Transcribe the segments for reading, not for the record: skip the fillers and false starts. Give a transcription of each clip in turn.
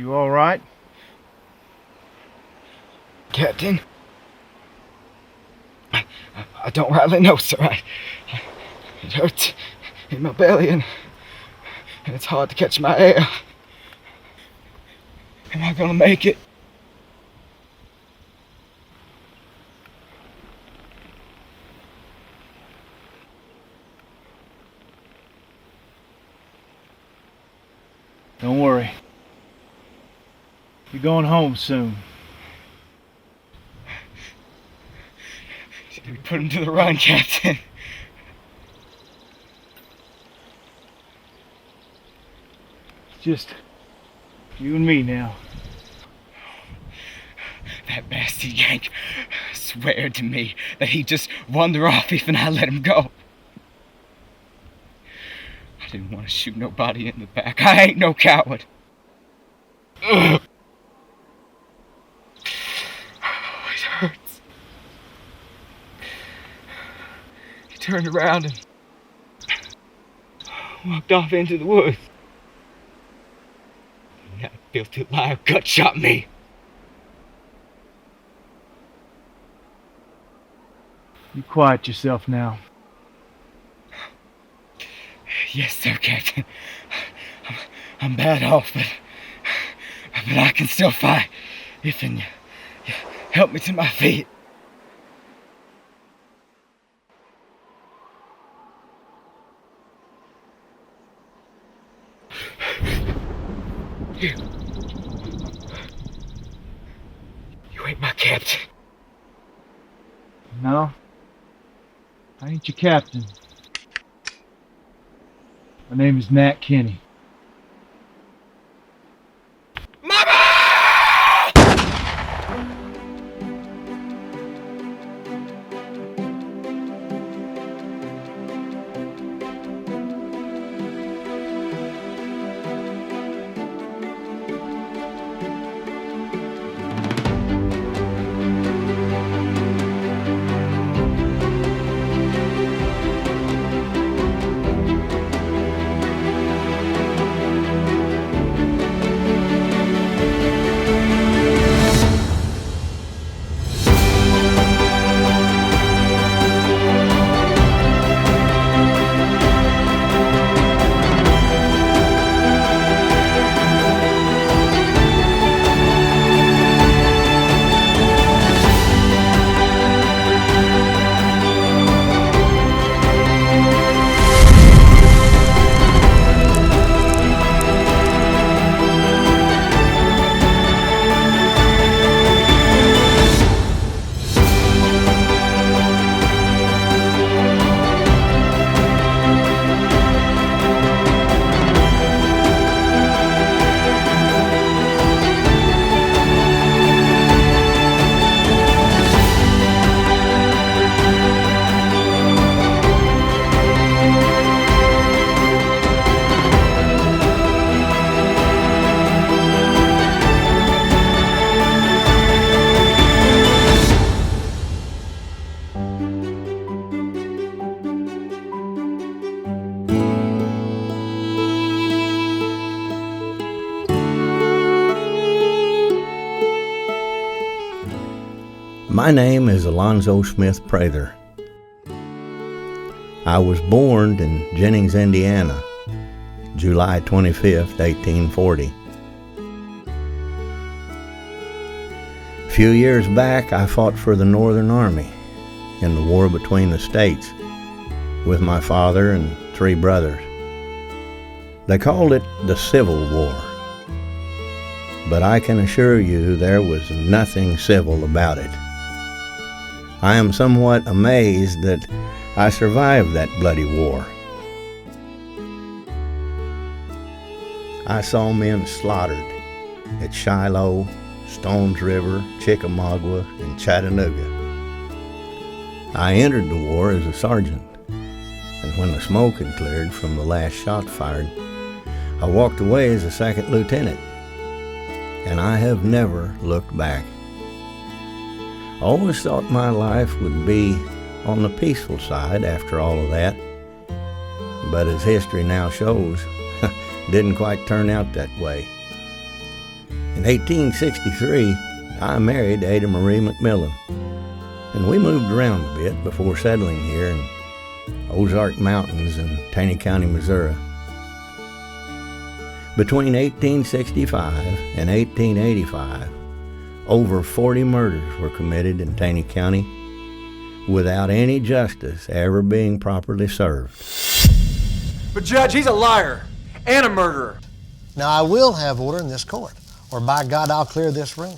You all right? Captain? I don't rightly know, sir. It hurts in my belly and it's hard to catch my air. Am I gonna make it? Don't worry. You're going home soon. We put him to the run, Captain. It's just you and me now. That bastard Yank swear to me that he'd just wander off if I let him go. I didn't want to shoot nobody in the back. I ain't no coward. Ugh. It hurts. He turned around and walked off into the woods. And that filthy liar gut shot me. You quiet yourself now. Yes, sir, Captain. I'm bad off, but I can still fight. If you help me to my feet. You ain't my captain. No, I ain't your captain. My name is Nat Kinney. My name is Alonzo Smith Prather. I was born in Jennings, Indiana, July 25th, 1840. A few years back, I fought for the Northern Army in the war between the states with my father and 3 brothers. They called it the Civil War, but I can assure you there was nothing civil about it. I am somewhat amazed that I survived that bloody war. I saw men slaughtered at Shiloh, Stones River, Chickamauga, and Chattanooga. I entered the war as a sergeant, and when the smoke had cleared from the last shot fired, I walked away as a second lieutenant, and I have never looked back. I always thought my life would be on the peaceful side after all of that, but as history now shows, didn't quite turn out that way. In 1863, I married Ada Marie McMillan, and we moved around a bit before settling here in Ozark Mountains in Taney County, Missouri. Between 1865 and 1885, over 40 murders were committed in Taney County without any justice ever being properly served. But Judge, he's a liar and a murderer. Now, I will have order in this court, or by God, I'll clear this room.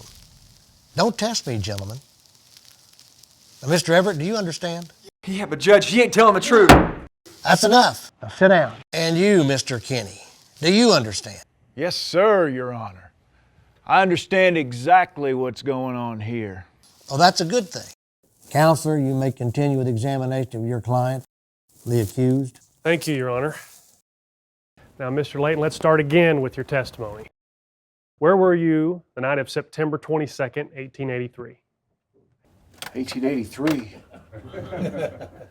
Don't test me, gentlemen. Now, Mr. Everett, do you understand? Yeah, but Judge, he ain't telling the truth. That's enough. Now, sit down. And you, Mr. Kinney, do you understand? Yes, sir, Your Honor. I understand exactly what's going on here. Oh, that's a good thing. Counselor, you may continue with examination of your client, the accused. Thank you, Your Honor. Now, Mr. Layton, let's start again with your testimony. Where were you the night of September 22nd, 1883? 1883.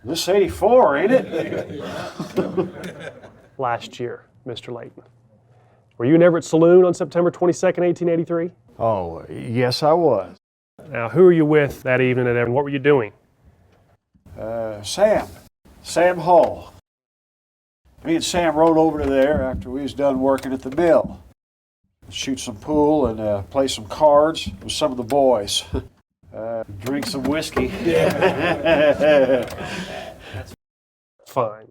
This 84, ain't it? Last year, Mr. Layton. Were you in Everett Saloon on September 22nd, 1883? Oh, yes, I was. Now, who were you with that evening at Everett? What were you doing? Sam Hall. Me and Sam rode over to there after we was done working at the mill. Shoot some pool and play some cards with some of the boys. Drink some whiskey. Fine.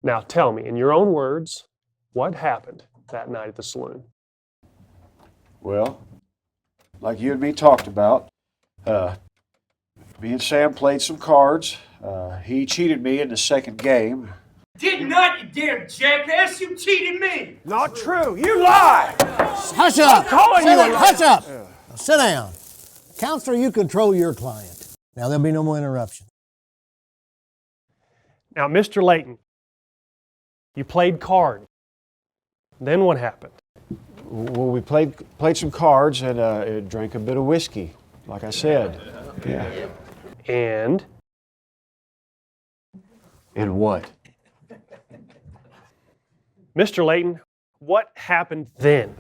Now, tell me, in your own words, what happened that night at the saloon? Well, like you and me talked about, me and Sam played some cards. He cheated me in the second game. Did not, you damn jackass! You cheated me! Not true. You lie! Hush up! calling you a liar. Hush up! Now, sit down. Counselor, you control your client. Now, there'll be no more interruption. Now, Mr. Layton, you played cards. Then what happened? Well, we played some cards and drank a bit of whiskey, like I said. Yeah. And? And what? Mr. Layton, what happened then?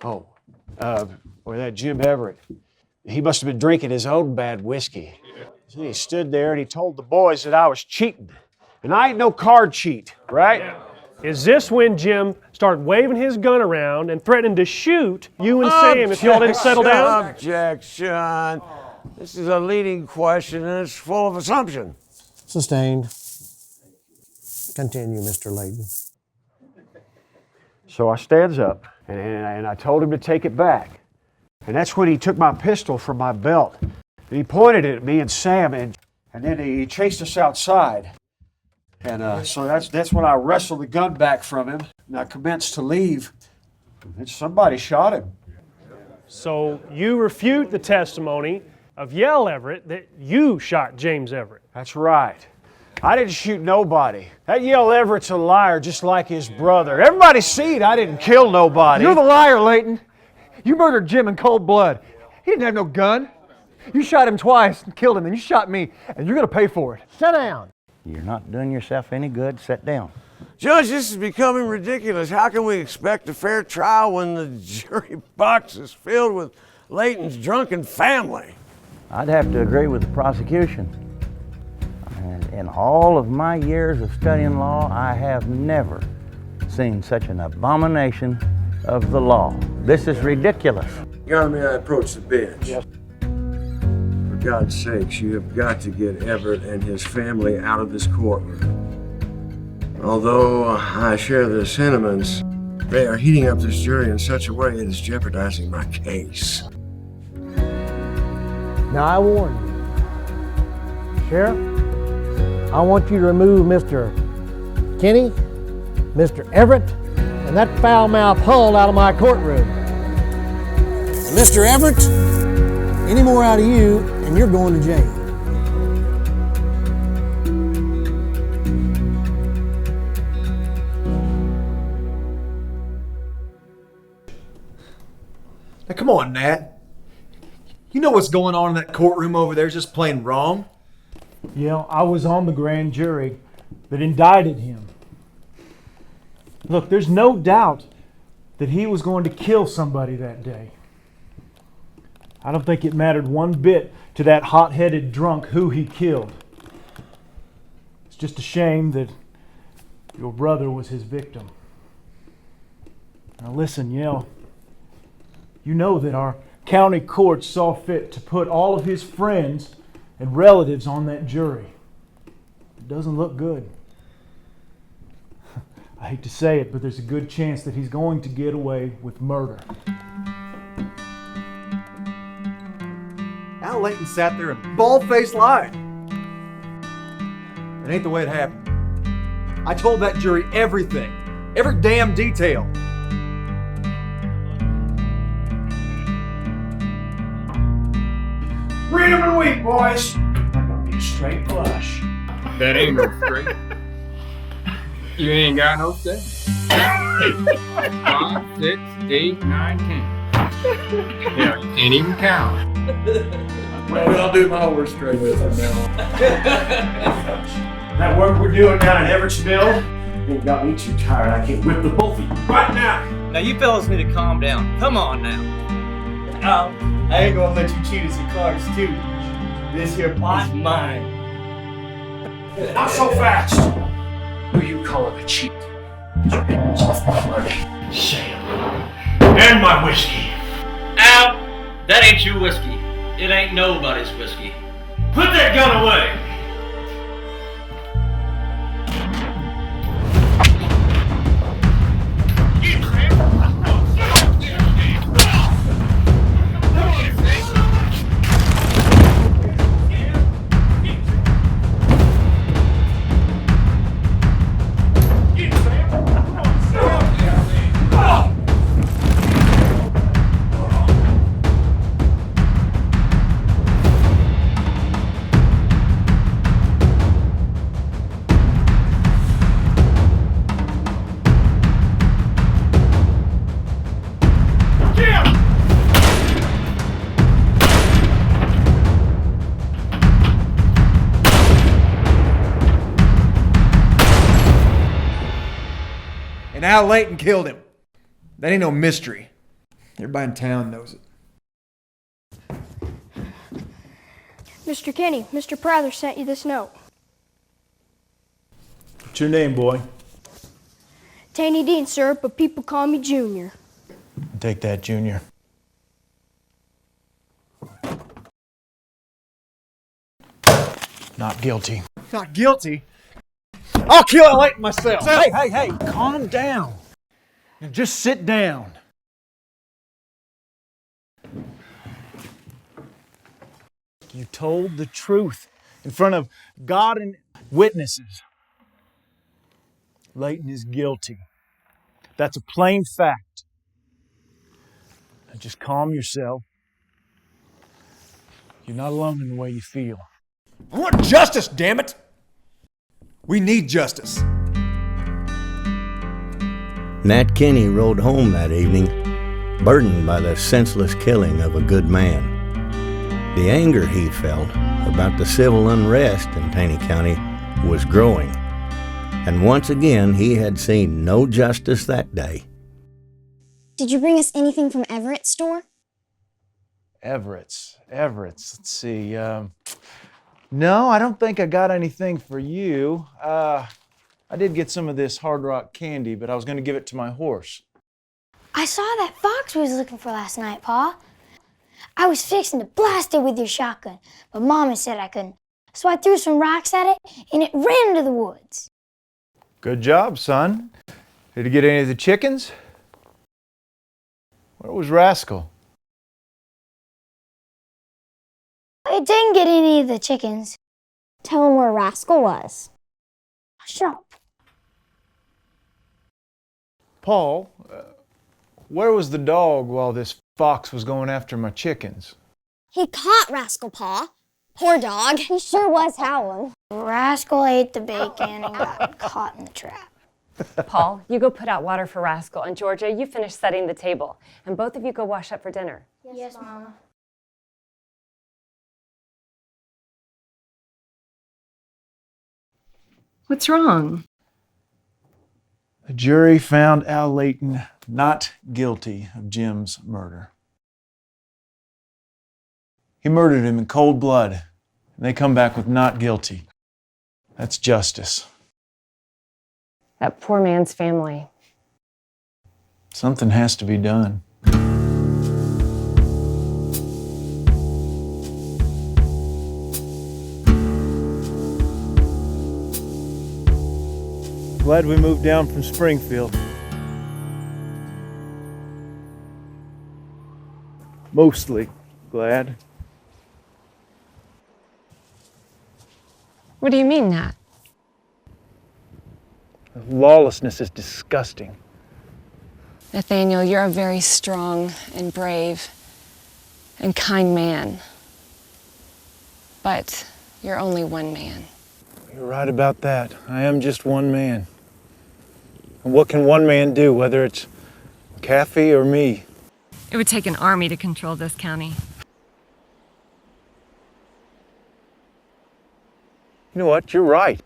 Oh, well, that Jim Everett, he must have been drinking his own bad whiskey. So he stood there and he told the boys that I was cheating. And I ain't no card cheat, right? Is this when Jim started waving his gun around and threatening to shoot you and Sam if y'all didn't settle down? Objection. This is a leading question and it's full of assumption. Sustained. Continue, Mr. Layton. So I stands up and I told him to take it back. And that's when he took my pistol from my belt. And he pointed it at me and Sam and then he chased us outside. And so that's when I wrestled the gun back from him and I commenced to leave. And somebody shot him. So you refute the testimony of Yell Everett that you shot James Everett. That's right. I didn't shoot nobody. That Yell Everett's a liar just like his brother. Everybody seen I didn't kill nobody. You're the liar, Layton. You murdered Jim in cold blood. He didn't have no gun. You shot him twice and killed him, and you shot me, and you're going to pay for it. Sit down. You're not doing yourself any good. Sit down. Judge, this is becoming ridiculous. How can we expect a fair trial when the jury box is filled with Layton's drunken family? I'd have to agree with the prosecution. And in all of my years of studying law, I have never seen such an abomination of the law. This is ridiculous. Your Honor, may I approach the bench? Yes. For God's sakes, you have got to get Everett and his family out of this courtroom. Although I share their sentiments, they are heating up this jury in such a way it is jeopardizing my case. Now, I warn you. Sheriff, I want you to remove Mr. Kinney, Mr. Everett, and that foul-mouthed Hull out of my courtroom. And Mr. Everett, any more out of you, and you're going to jail. Now, come on, Nat. You know what's going on in that courtroom over there is just plain wrong. Yeah, I was on the grand jury that indicted him. Look, there's no doubt that he was going to kill somebody that day. I don't think it mattered one bit to that hot-headed drunk who he killed. It's just a shame that your brother was his victim. Now listen, Yale, you know that our county court saw fit to put all of his friends and relatives on that jury. It doesn't look good. I hate to say it, but there's a good chance that he's going to get away with murder. Al Layton sat there and bald-faced lied. It ain't the way it happened. I told that jury everything, every damn detail. Freedom and weak, boys. I'm gonna be a straight flush. That ain't no straight. You ain't got no straight. 5, 6, 8, 9, 10. Yeah, you can't even count. Well, I'll do my horse straight with him now. That work we're doing down in Everettsville ain't got me too tired. I can whip the both of you right now. Now you fellas need to calm down. Come on now. I ain't gonna let you cheat us in cars too. This here pot's mine. Not so fast. Who you calling a cheat? Your hands off my money. Sam. And my whiskey. Al, that ain't your whiskey. It ain't nobody's whiskey. Put that gun away. And Al Layton killed him. That ain't no mystery. Everybody in town knows it. Mr. Kenny, Mr. Prather sent you this note. What's your name, boy? Taney Dean, sir, but people call me Junior. Take that, Junior. Not guilty. Not guilty? I'll kill Al Layton myself. Hey, calm down. Now just sit down. You told the truth in front of God and witnesses. Layton is guilty. That's a plain fact. Now just calm yourself. You're not alone in the way you feel. I want justice, damn it! We need justice. Nat Kinney rode home that evening, burdened by the senseless killing of a good man. The anger he felt about the civil unrest in Taney County was growing, and once again he had seen no justice that day. Did you bring us anything from Everett's store? Everett's. Let's see. No, I don't think I got anything for you. I did get some of this Hard Rock candy, but I was going to give it to my horse. I saw that fox we was looking for last night, Pa. I was fixing to blast it with your shotgun, but Mama said I couldn't. So I threw some rocks at it, and it ran into the woods. Good job, son. Did you get any of the chickens? Where was Rascal? I didn't get any of the chickens. Tell him where Rascal was. Shut up. Paul, where was the dog while this fox was going after my chickens? He caught Rascal, Pa. Poor dog. He sure was howling. Rascal ate the bacon and got caught in the trap. Paul, you go put out water for Rascal, and Georgia, you finish setting the table. And both of you go wash up for dinner. Yes, Mama. What's wrong? The jury found Al Layton not guilty of Jim's murder. He murdered him in cold blood, and they come back with not guilty. That's justice. That poor man's family. Something has to be done. Glad we moved down from Springfield. Mostly glad. What do you mean that? Lawlessness is disgusting. Nathaniel, you're a very strong and brave and kind man. But you're only one man. You're right about that. I am just one man. And what can one man do, whether it's Kathy or me? It would take an army to control this county. You know what? You're right.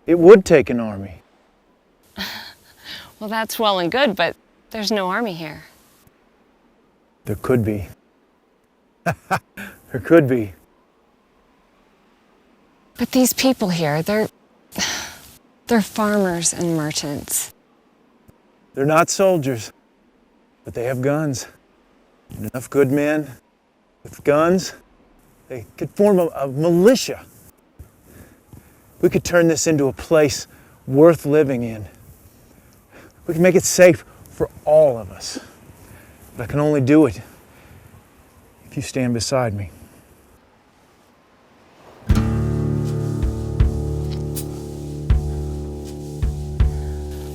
It would take an army. Well, that's well and good, but there's no army here. There could be. There could be. But these people here, they're farmers and merchants. They're not soldiers, but they have guns. And enough good men with guns, they could form a militia. We could turn this into a place worth living in. We can make it safe for all of us. But I can only do it if you stand beside me.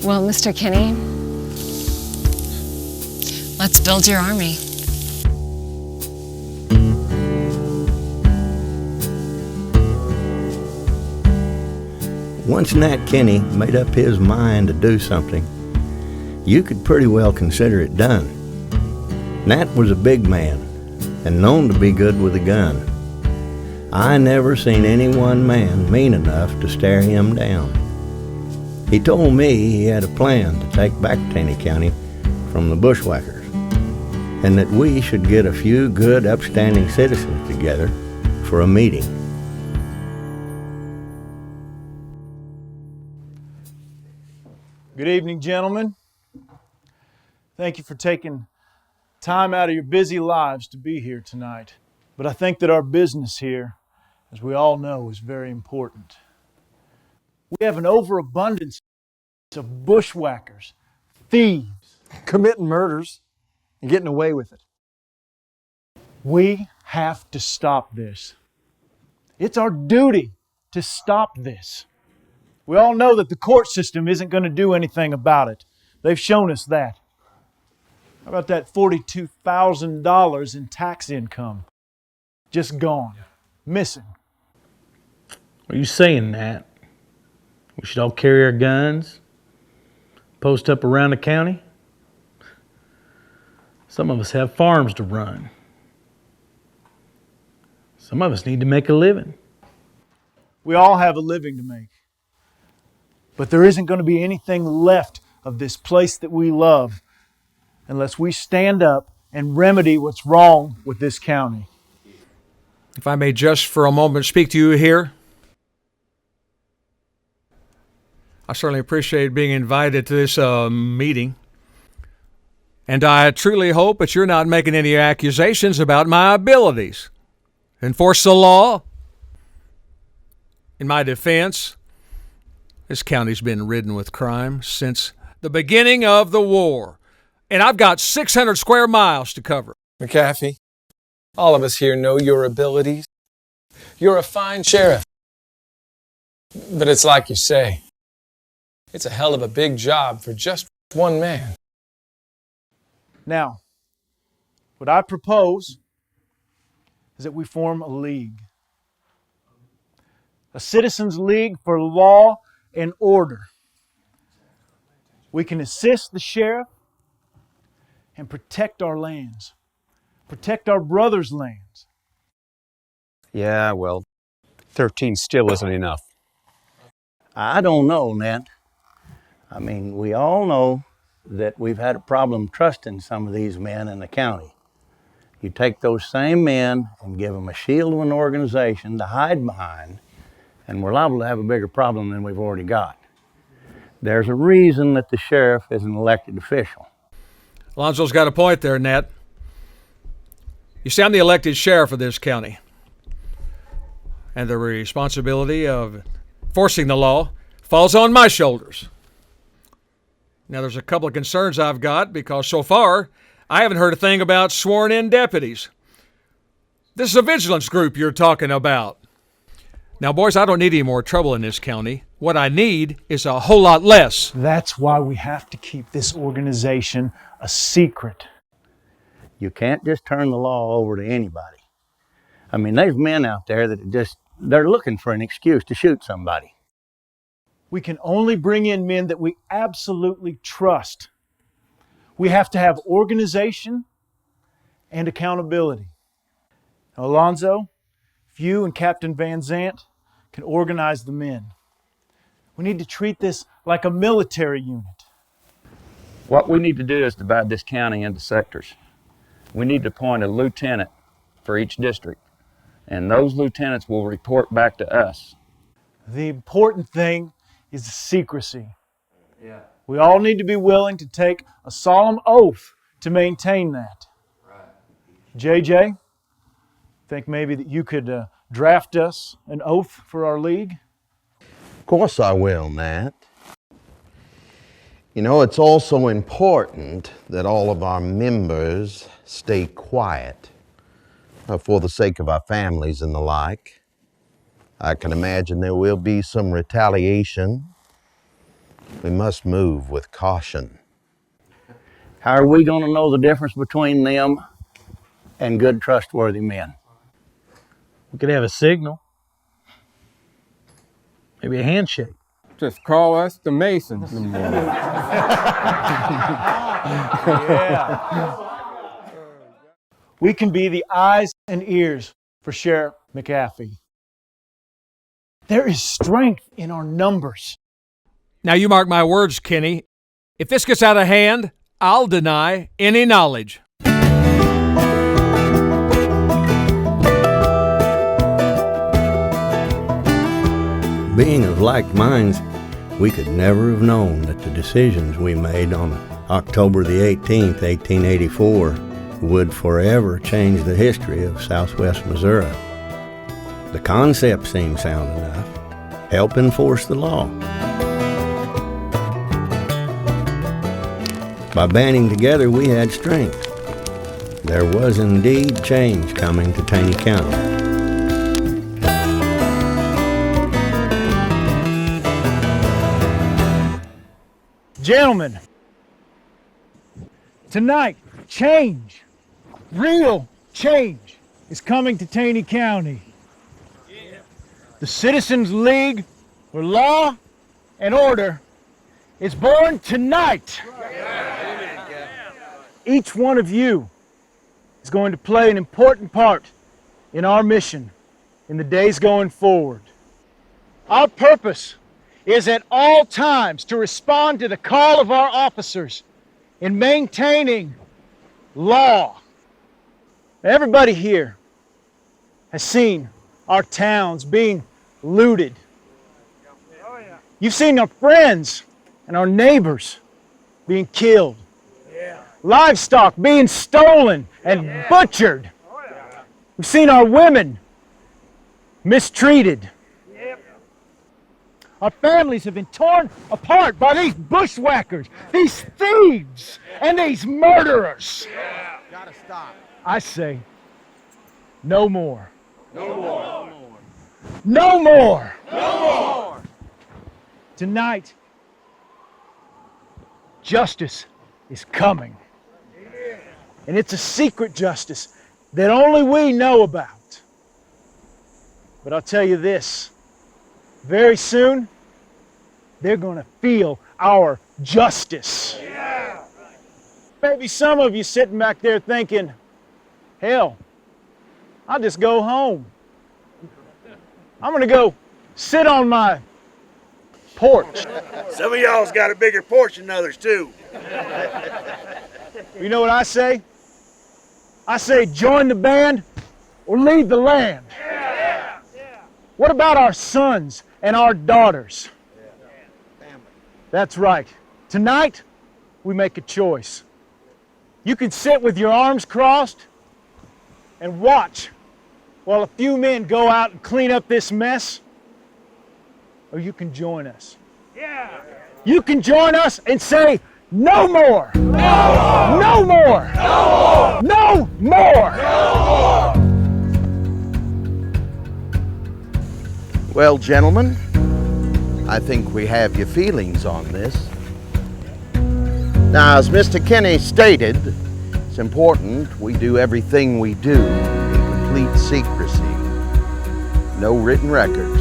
Well, Mr. Kinney, let's build your army. Once Nat Kinney made up his mind to do something, you could pretty well consider it done. Nat was a big man and known to be good with a gun. I never seen any one man mean enough to stare him down. He told me he had a plan to take back Taney County from the bushwhackers, and that we should get a few good, upstanding citizens together for a meeting. Good evening, gentlemen. Thank you for taking time out of your busy lives to be here tonight. But I think that our business here, as we all know, is very important. We have an overabundance of bushwhackers, thieves, Committing murders and getting away with it. We have to stop this. It's our duty to stop this. We all know that the court system isn't going to do anything about it. They've shown us that. How about that $42,000 in tax income? Just gone. Missing. Are you saying that we should all carry our guns, post up around the county? Some of us have farms to run. Some of us need to make a living. We all have a living to make. But there isn't going to be anything left of this place that we love unless we stand up and remedy what's wrong with this county. If I may just for a moment speak to you here. I certainly appreciate being invited to this meeting. And I truly hope that you're not making any accusations about my abilities to enforce the law. In my defense, this county's been ridden with crime since the beginning of the war. And I've got 600 square miles to cover. McAfee, all of us here know your abilities. You're a fine sheriff. But it's like you say, it's a hell of a big job for just one man. Now, what I propose is that we form a league. A citizens' league for law and order. We can assist the sheriff and protect our lands. Protect our brothers' lands. Yeah, well, 13 still isn't enough. I don't know, Nat. I mean, we all know that we've had a problem trusting some of these men in the county. You take those same men and give them a shield of an organization to hide behind, and we're liable to have a bigger problem than we've already got. There's a reason that the sheriff is an elected official. Alonzo's got a point there, Nat. You see, I'm the elected sheriff of this county, and the responsibility of enforcing the law falls on my shoulders. Now, there's a couple of concerns I've got because so far I haven't heard a thing about sworn-in deputies. This is a vigilance group you're talking about. Now, boys, I don't need any more trouble in this county. What I need is a whole lot less. That's why we have to keep this organization a secret. You can't just turn the law over to anybody. I mean, there's men out there that they're looking for an excuse to shoot somebody. We can only bring in men that we absolutely trust. We have to have organization and accountability. Now, Alonzo, if you and Captain Van Zant can organize the men, we need to treat this like a military unit. What we need to do is divide this county into sectors. We need to appoint a lieutenant for each district, and those lieutenants will report back to us. The important thing is the secrecy. Yeah. We all need to be willing to take a solemn oath to maintain that. Right. JJ, think maybe that you could draft us an oath for our league? Of course I will, Nat. You know, it's also important that all of our members stay quiet for the sake of our families and the like. I can imagine there will be some retaliation. We must move with caution. How are we going to know the difference between them and good, trustworthy men? We could have a signal. Maybe a handshake. Just call us the Masons. Yeah. We can be the eyes and ears for Sheriff McAfee. There is strength in our numbers. Now, you mark my words, Kenny. If this gets out of hand, I'll deny any knowledge. Being of like minds, we could never have known that the decisions we made on October the 18th, 1884 would forever change the history of Southwest Missouri. The concept seemed sound enough. Help enforce the law. By banding together, we had strength. There was indeed change coming to Taney County. Gentlemen, tonight, change, real change, is coming to Taney County. The Citizens League for Law and Order is born tonight. Each one of you is going to play an important part in our mission in the days going forward. Our purpose is at all times to respond to the call of our officers in maintaining law. Everybody here has seen our towns being looted. You've seen our friends and our neighbors being killed. Livestock being stolen and butchered. We've seen our women mistreated. Our families have been torn apart by these bushwhackers, these thieves, and these murderers. Gotta stop. I say, no more. No more. No more. No more. Tonight, justice is coming. And it's a secret justice that only we know about. But I'll tell you this, very soon, they're going to feel our justice. Yeah. Maybe some of you sitting back there thinking, hell, I'll just go home. I'm going to go sit on my porch. Some of y'all's got a bigger porch than others, too. You know what I say? I say join the band or lead the land. What about our sons and our daughters? That's right. Tonight, we make a choice. You can sit with your arms crossed and watch while a few men go out and clean up this mess, or you can join us. You can join us and say, no more! No more! No more! Well, gentlemen, I think we have your feelings on this. Now, as Mr. Kenny stated, it's important we do everything we do in complete secrecy. No written records.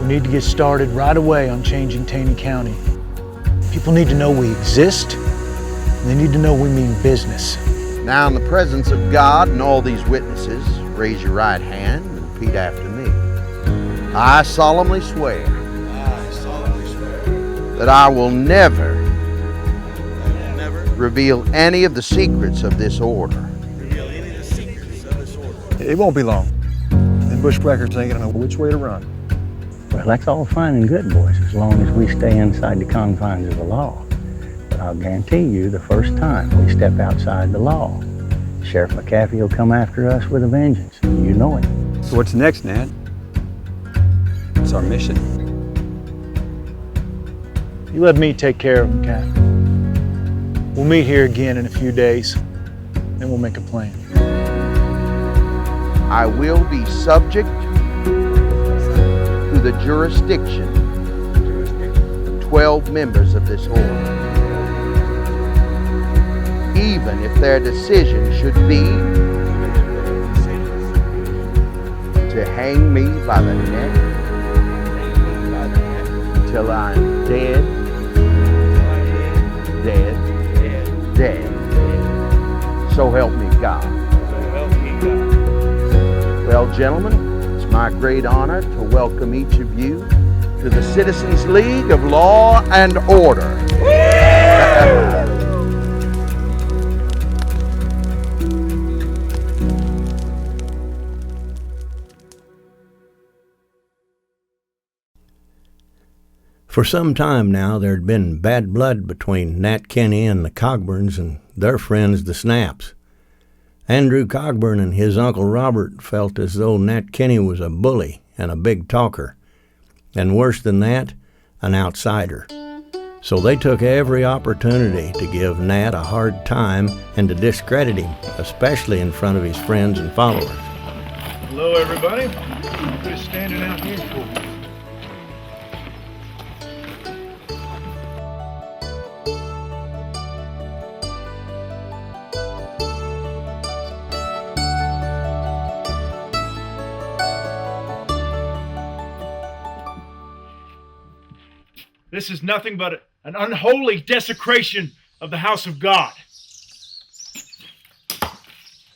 We need to get started right away on changing Taney County. People need to know we exist, and they need to know we mean business. Now, in the presence of God and all these witnesses, raise your right hand and repeat after me. I solemnly swear that I will never reveal any of the secrets of this order. It won't be long. Them bushwhackers ain't gonna know which way to run. Well, that's all fine and good, boys, as long as we stay inside the confines of the law. But I'll guarantee you, the first time we step outside the law, Sheriff McAfee will come after us with a vengeance. You know it. So what's next, Nat? What's our mission? You let me take care of them, Cap. We'll meet here again in a few days, then we'll make a plan. I will be subject to the jurisdiction of 12 members of this order, even if their decision should be to hang me by the neck till I'm dead, dead, dead. So help me God. Well, gentlemen, it's my great honor to welcome each of you to the Citizens League of Law and Order. For some time now, there had been bad blood between Nat Kenny and the Cogburns and their friends, the Snaps. Andrew Cogburn and his Uncle Robert felt as though Nat Kenny was a bully and a big talker, and worse than that, an outsider. So they took every opportunity to give Nat a hard time and to discredit him, especially in front of his friends and followers. Hello, everybody. I'm just standing out here for you. This is nothing but an unholy desecration of the house of God.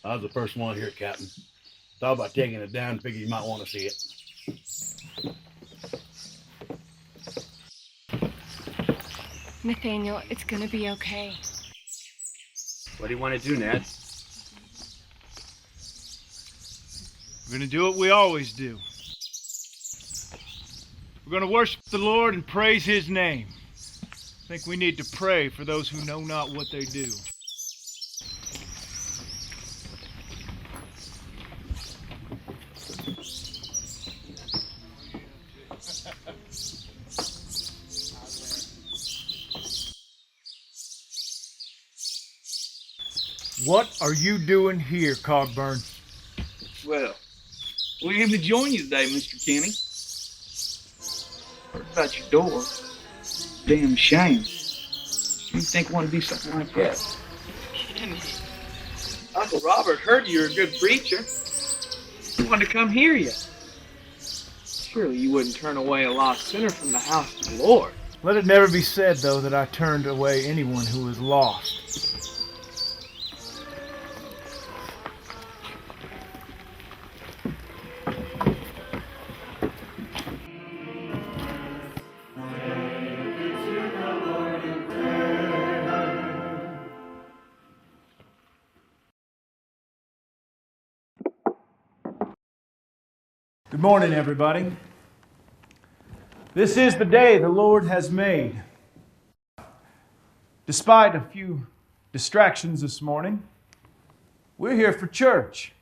I was the first one here, Captain. Thought about taking it down, figured you might want to see it. Nathaniel, it's gonna be okay. What do you want to do, Ned? We're going to do what we always do. We're going to worship the Lord and praise His name. I think we need to pray for those who know not what they do. What are you doing here, Cogburn? Well, we aim to join you today, Mr. Kenny. Heard about your door. Damn shame. You think one would do something like that? Kenny, Uncle Robert heard you're a good preacher. He wanted to come hear you. Surely you wouldn't turn away a lost sinner from the house of the Lord. Let it never be said, though, that I turned away anyone who was lost. Good morning, everybody. This is the day the Lord has made. Despite a few distractions this morning, we're here for church.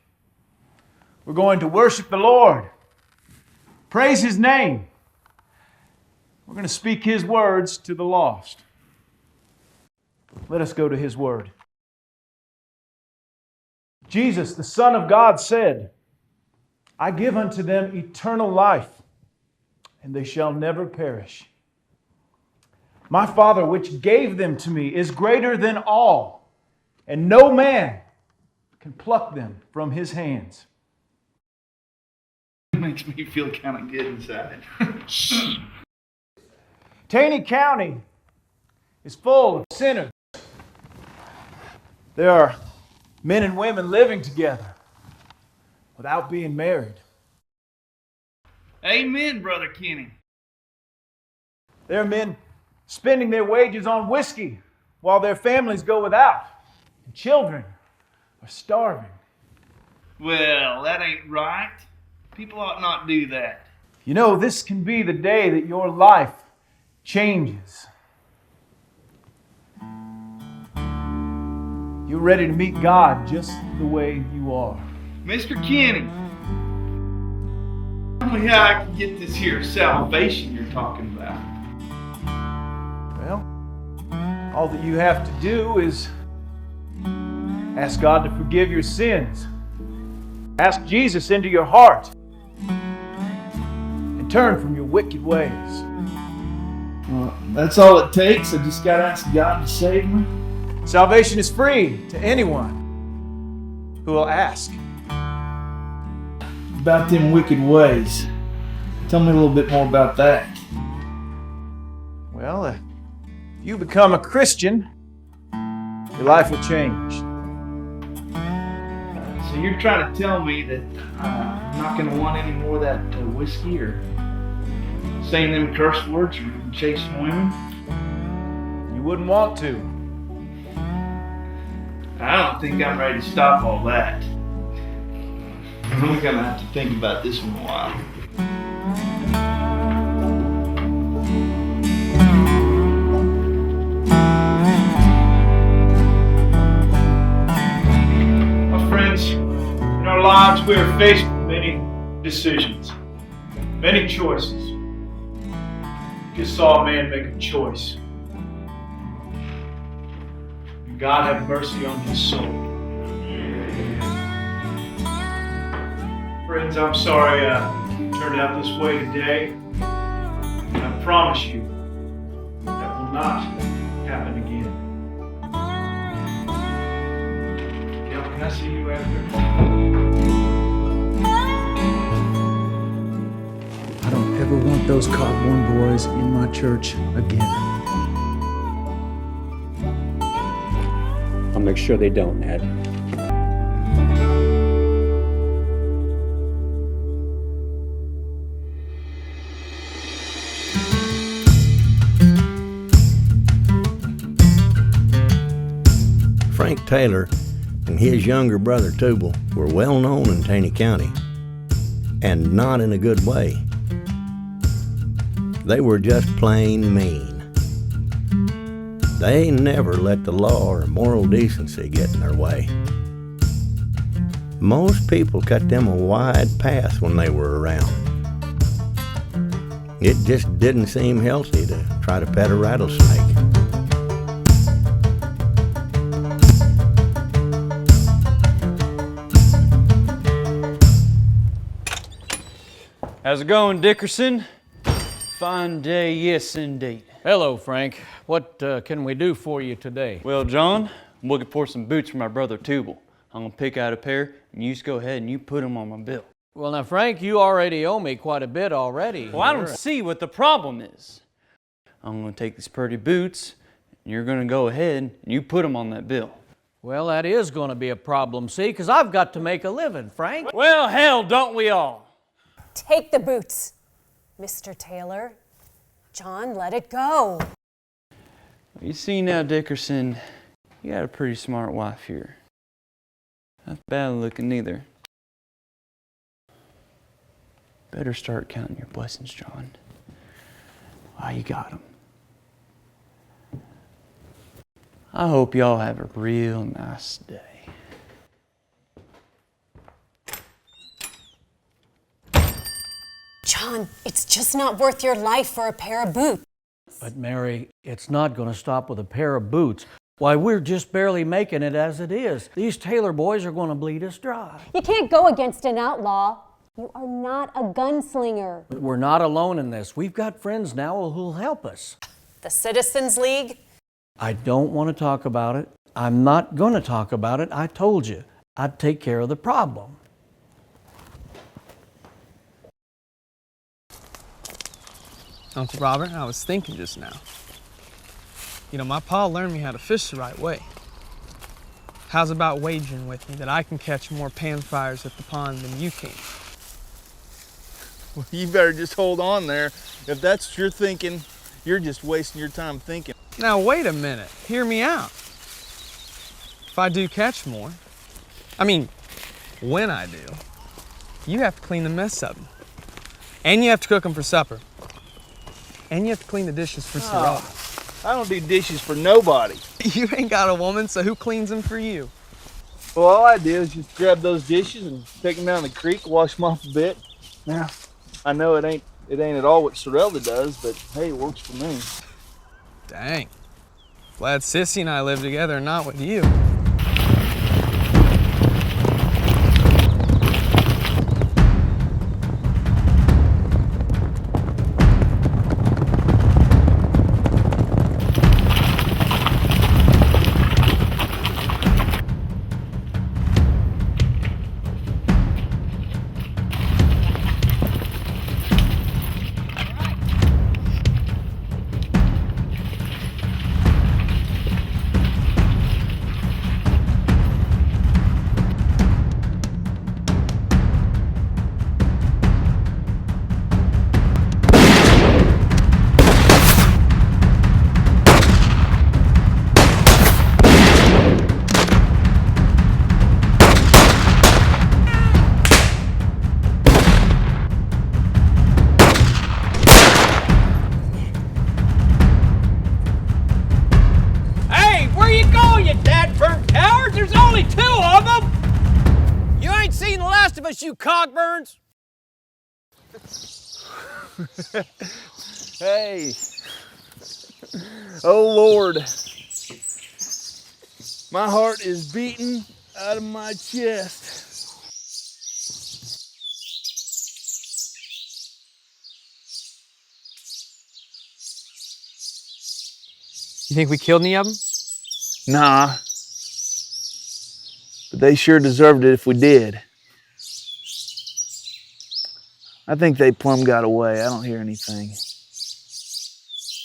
We're going to worship the Lord, praise His name. We're going to speak His words to the lost. Let us go to His word. Jesus, the Son of God, said, I give unto them eternal life, and they shall never perish. My Father, which gave them to me, is greater than all, and no man can pluck them from His hands. It makes me feel kind of good inside. Taney County is full of sinners. There are men and women living together without being married. Amen, Brother Kenny. There are men spending their wages on whiskey while their families go without, and children are starving. Well, that ain't right. People ought not do that. You know, this can be the day that your life changes. You're ready to meet God just the way you are. Mr. Kenny, tell me how I can get this here salvation you're talking about. Well, all that you have to do is ask God to forgive your sins. Ask Jesus into your heart. And turn from your wicked ways. Well, that's all it takes. I just got to ask God to save me. Salvation is free to anyone who will ask. About them wicked ways. Tell me a little bit more about that. Well, if you become a Christian, your life will change. So you're trying to tell me that I'm not going to want any more of that whiskey or saying them curse words or chasing women? You wouldn't want to. I don't think I'm ready to stop all that. I'm going to have to think about this one a while. My friends, in our lives we are faced with many decisions, many choices. Just saw a man make a choice. And God have mercy on his soul. Friends, I'm sorry I turned out this way today. And I promise you that will not happen again. Gail, can I see you after? I don't ever want those Cogborn boys in my church again. I'll make sure they don't, Ned. Frank Taylor and his younger brother Tubal were well known in Taney County, and not in a good way. They were just plain mean. They never let the law or moral decency get in their way. Most people cut them a wide path when they were around. It just didn't seem healthy to try to pet a rattlesnake. How's it going, Dickerson? Fine day, yes indeed. Hello, Frank. What can we do for you today? Well, John, I'm looking for some boots for my brother Tubal. I'm gonna pick out a pair, and you just go ahead and you put them on my bill. Well, now, Frank, you already owe me quite a bit already. Well, I don't see what the problem is. I'm gonna take these pretty boots, and you're gonna go ahead and you put them on that bill. Well, that is going to be a problem, see, because I've got to make a living, Frank. Well, hell, don't we all? Take the boots, Mr. Taylor. John, let it go. You see now, Dickerson, you got a pretty smart wife here. Not bad looking either. Better start counting your blessings, John. Wow, you got them. I hope y'all have a real nice day. John, it's just not worth your life for a pair of boots. But Mary, it's not going to stop with a pair of boots. Why, we're just barely making it as it is. These Taylor boys are going to bleed us dry. You can't go against an outlaw. You are not a gunslinger. But we're not alone in this. We've got friends now who'll help us. The Citizens League? I don't want to talk about it. I'm not going to talk about it. I told you I'd take care of the problem. Uncle Robert, I was thinking just now. You know, my pa learned me how to fish the right way. How's about wagering with me that I can catch more panfires at the pond than you can? Well, you better just hold on there. If that's what you're thinking, you're just wasting your time thinking. Now, wait a minute. Hear me out. If I do catch more, when I do, you have to clean the mess up. And you have to cook them for supper. And you have to clean the dishes for Sorrel. I don't do dishes for nobody. You ain't got a woman, so who cleans them for you? Well, all I do is just grab those dishes and take them down the creek, wash them off a bit. Now, I know it ain't at all what Sorrelda does, but hey, it works for me. Dang. Glad Sissy and I live together and not with you. You cockburns! Hey. Oh, Lord. My heart is beating out of my chest. You think we killed any of them? Nah. But they sure deserved it if we did. I think they plumb got away. I don't hear anything.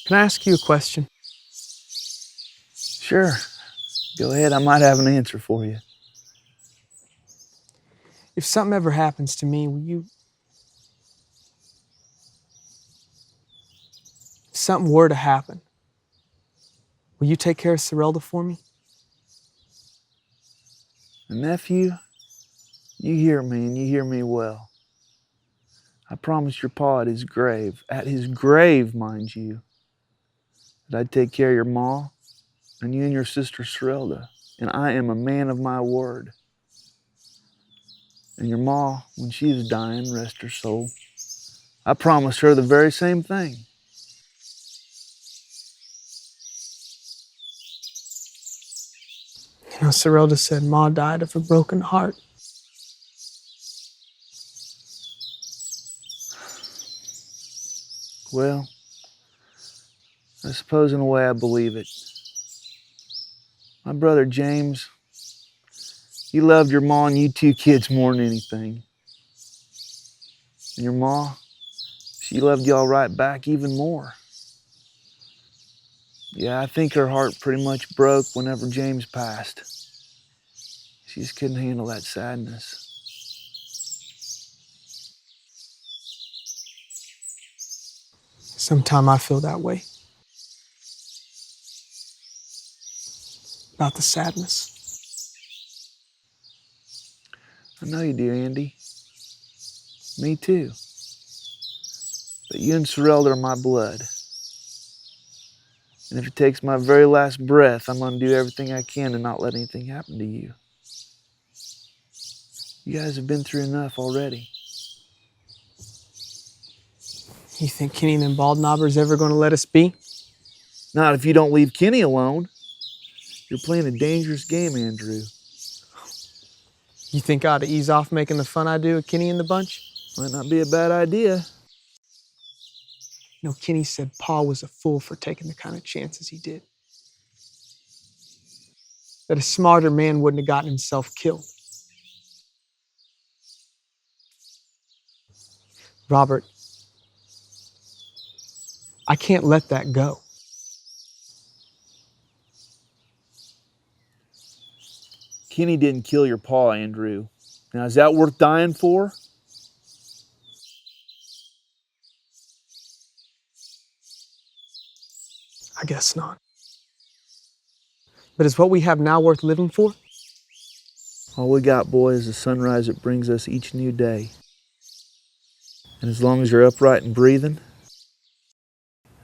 Can I ask you a question? Sure. Go ahead. I might have an answer for you. If something ever happens to me, will you... If something were to happen, will you take care of Sorrelda for me? Nephew, you hear me, and you hear me well. I promised your pa at his grave, mind you, that I'd take care of your ma and you and your sister Sorrelda, and I am a man of my word. And your ma, when she was dying, rest her soul, I promised her the very same thing. You know, Sorrelda said Ma died of a broken heart. Well, I suppose in a way I believe it. My brother James, he loved your ma and you two kids more than anything. And your ma, she loved y'all right back even more. Yeah, I think her heart pretty much broke whenever James passed. She just couldn't handle that sadness. Sometime I feel that way. About the sadness. I know you do, Andy. Me too. But you and Sorrel are my blood. And if it takes my very last breath, I'm going to do everything I can to not let anything happen to you. You guys have been through enough already. You think Kenny and them BALDKNOBBER's ever going to let us be? Not if you don't leave Kenny alone. You're playing a dangerous game, Andrew. You think I ought to ease off making the fun I do of Kenny and the bunch? Might not be a bad idea. You know, Kenny said Pa was a fool for taking the kind of chances he did. That a smarter man wouldn't have gotten himself killed. Robert, I can't let that go. Kenny didn't kill your pa, Andrew. Now, is that worth dying for? I guess not. But is what we have now worth living for? All we got, boy, is the sunrise that brings us each new day. And as long as you're upright and breathing,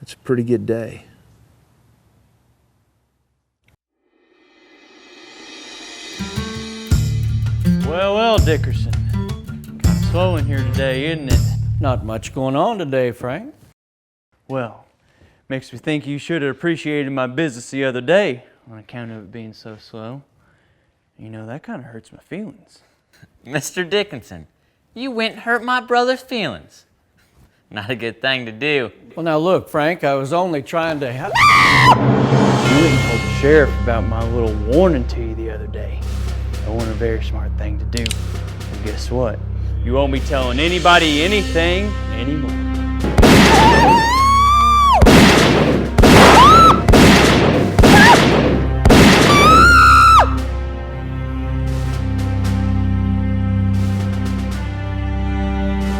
it's a pretty good day. Well, Dickerson. Kind of slow in here today, isn't it? Not much going on today, Frank. Well, makes me think you should have appreciated my business the other day on account of it being so slow. You know, that kind of hurts my feelings. Mr. Dickinson, you went and hurt my brother's feelings. Not a good thing to do. Well, now look, Frank, I was only trying to help. You went and told the sheriff about my little warning to you the other day. That wasn't a very smart thing to do. And guess what? You won't be telling anybody anything anymore.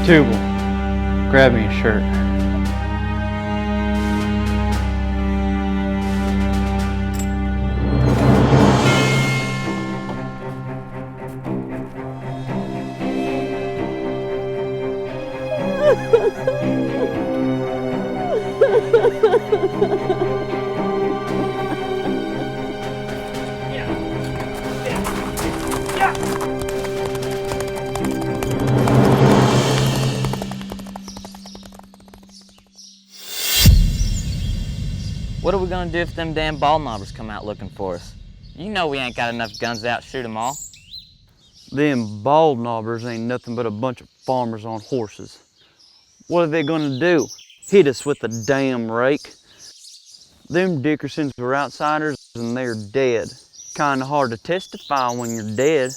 Tubal, grab me a shirt. What are we gonna do if them damn BALDKNOBBERs come out looking for us? You know we ain't got enough guns to outshoot them all. Them BALDKNOBBERs ain't nothing but a bunch of farmers on horses. What are they gonna do? Hit us with a damn rake? Them Dickersons were outsiders and they're dead. Kinda hard to testify when you're dead.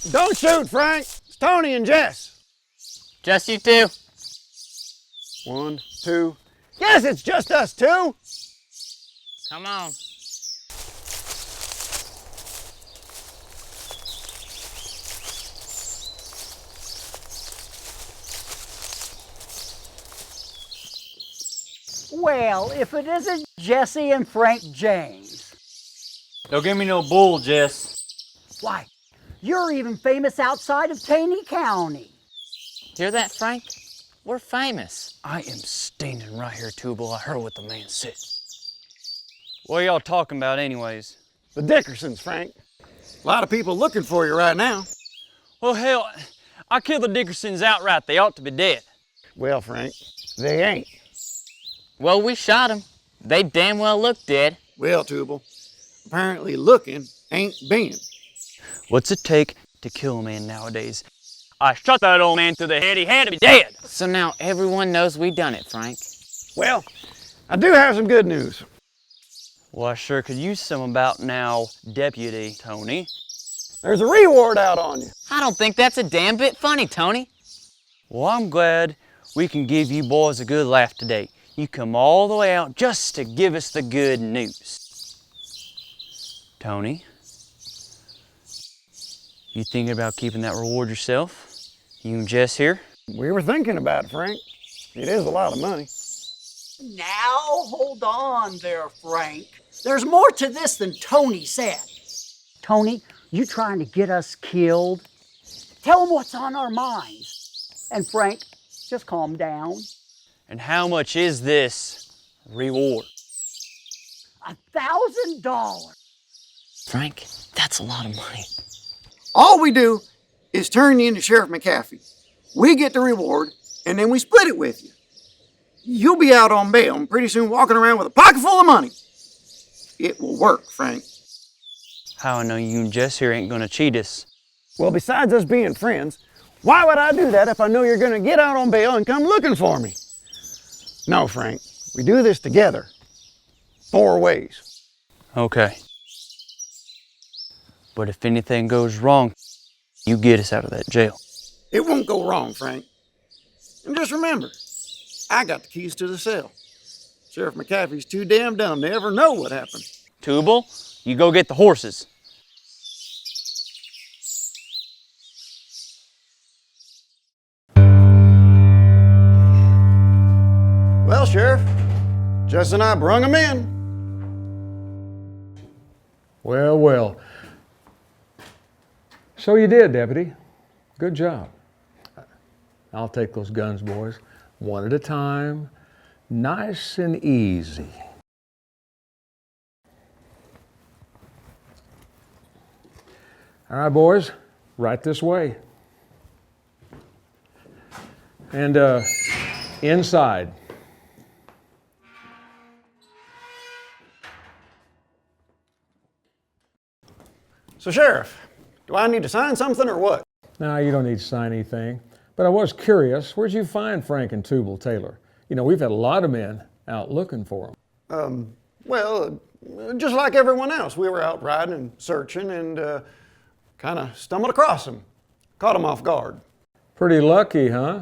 Don't shoot, Frank. It's Tony and Jess. Just you two? 1, 2. Yes, it's just us two. Come on. Well, if it isn't Jesse and Frank James. Don't give me no bull, Jess. Why, you're even famous outside of Taney County. Hear that, Frank? We're famous. I am standing right here, Tubal. I heard what the man said. What are y'all talking about anyways? The Dickersons, Frank. A lot of people looking for you right now. Well, hell, I killed the Dickersons outright. They ought to be dead. Well, Frank, they ain't. Well, we shot them. They damn well look dead. Well, Tubal, apparently looking ain't being. What's it take to kill a man nowadays? I shot that old man through the head. He had to be dead. So now everyone knows we done it, Frank. Well, I do have some good news. Well, I sure could use some about now, Deputy Tony. There's a reward out on you. I don't think that's a damn bit funny, Tony. Well, I'm glad we can give you boys a good laugh today. You come all the way out just to give us the good news. Tony, you thinking about keeping that reward yourself? You and Jess here? We were thinking about it, Frank. It is a lot of money. Now, hold on there, Frank. There's more to this than Tony said. Tony, you trying to get us killed? Tell him what's on our minds. And Frank, just calm down. And how much is this reward? $1,000. Frank, that's a lot of money. All we do is turn you into Sheriff McAfee. We get the reward, and then we split it with you. You'll be out on bail and pretty soon walking around with a pocket full of money. It will work, Frank. How I know you and Jess here ain't gonna cheat us? Well, besides us being friends, why would I do that if I know you're going to get out on bail and come looking for me? No, Frank. We do this together. 4 ways. Okay. But if anything goes wrong, you get us out of that jail. It won't go wrong, Frank. And just remember, I got the keys to the cell. Sheriff McAfee's too damn dumb to ever know what happened. Tubal, you go get the horses. Well, Sheriff, Jess and I brung him in. Well, well. So you did, Deputy. Good job. I'll take those guns, boys, one at a time, nice and easy. All right, boys, right this way. And inside. So, Sheriff, do I need to sign something or what? No, you don't need to sign anything. But I was curious, where'd you find Frank and Tubal Taylor? You know, we've had a lot of men out looking for them. Well, just like everyone else, we were out riding and searching and kind of stumbled across them. Caught them off guard. Pretty lucky, huh?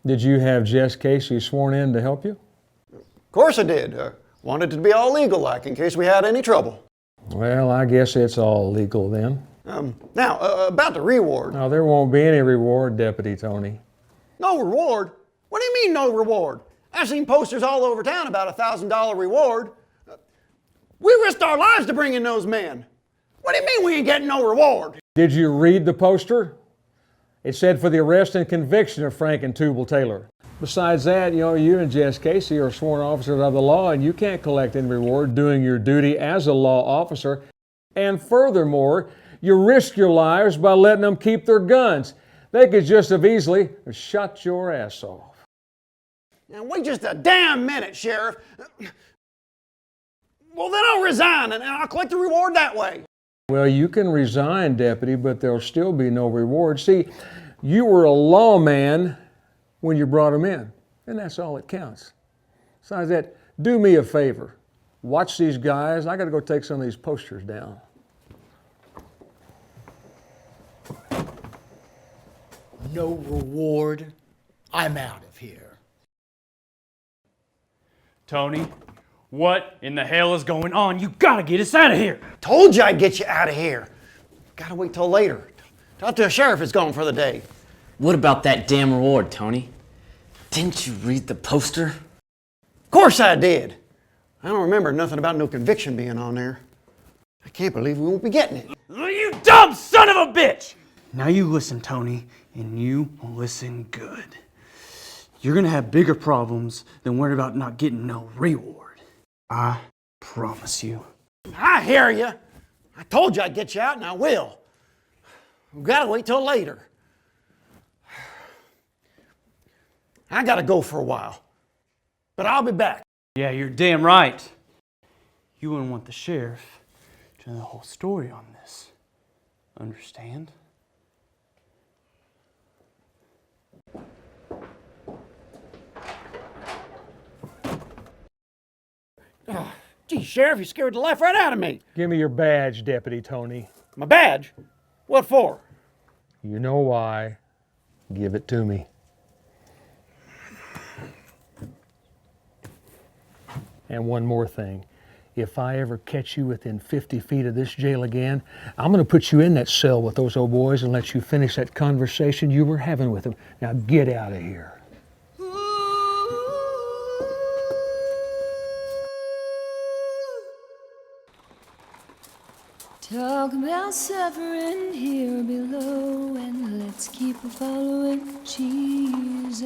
Did you have Jess Casey sworn in to help you? Of course I did. Wanted it to be all legal like in case we had any trouble. Well, I guess it's all legal then. Now, about the reward. No, there won't be any reward, Deputy Tony. No reward? What do you mean no reward? I've seen posters all over town about a $1,000 reward. We risked our lives to bring in those men. What do you mean we ain't getting no reward? Did you read the poster? It said for the arrest and conviction of Frank and Tubal Taylor. Besides that, you know, you and Jess Casey are sworn officers of the law and you can't collect any reward doing your duty as a law officer. And furthermore, you risk your lives by letting them keep their guns. They could just have easily shot your ass off. Now wait just a damn minute, Sheriff. Well, then I'll resign and I'll collect the reward that way. Well, you can resign, Deputy, but there'll still be no reward. See, you were a lawman when you brought him in, and that's all that counts. Besides that, do me a favor. Watch these guys. I got to go take some of these posters down. No reward. I'm out of here. Tony, what in the hell is going on? You gotta get us out of here. Told you I'd get you out of here. Gotta wait till later. Till the sheriff is gone for the day. What about that damn reward, Tony? Didn't you read the poster? Of course I did. I don't remember nothing about no conviction being on there. I can't believe we won't be getting it. You dumb son of a bitch! Now you listen, Tony, and you listen good. You're gonna have bigger problems than worried about not getting no reward. I promise you. I hear you. I told you I'd get you out, and I will. We've got to wait till later. I got to go for a while, but I'll be back. Yeah, you're damn right. You wouldn't want the sheriff to know the whole story on this. Understand? Oh, gee, Sheriff, you scared the life right out of me. Give me your badge, Deputy Tony. My badge? What for? You know why. Give it to me. And one more thing. If I ever catch you within 50 feet of this jail again, I'm going to put you in that cell with those old boys and let you finish that conversation you were having with them. Now get out of here. Talk about suffering here below, and let's keep following Jesus.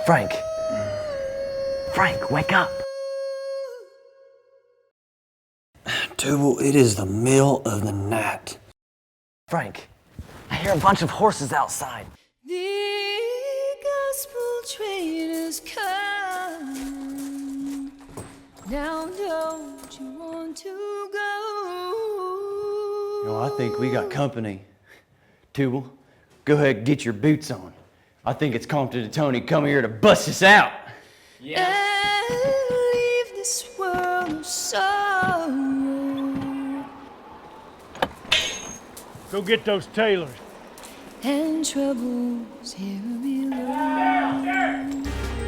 Frank. Frank, wake up. Tubal, it is the middle of the night. Frank, I hear a bunch of horses outside. The gospel train has come. Now don't you want to go? You know, I think we got company. Tubal, go ahead and get your boots on. I think it's Compton and Tony coming here to bust us out. And leave this world of sorrow. Go get those tailors. And troubles here below.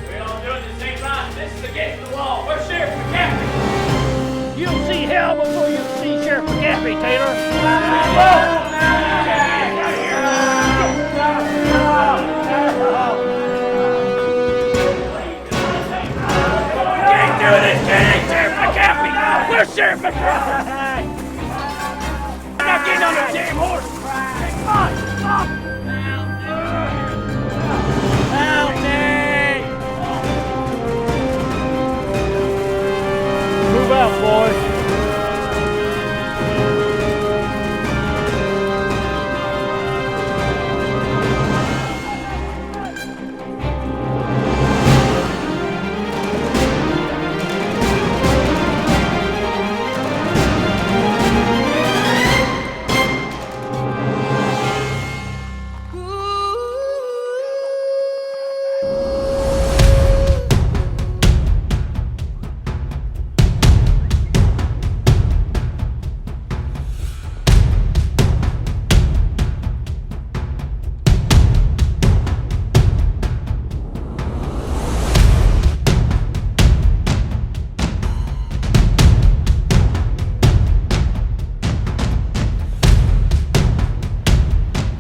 We all doing the same line. This is against the law. Where's Sheriff McCaffrey? You'll see hell before you see Sheriff McCaffrey, Taylor. Do this, Sheriff McCaffrey! Where's Sheriff McCaffrey? I'm not getting on the damn horse! Come on! Stop! Help me! Move out, boys.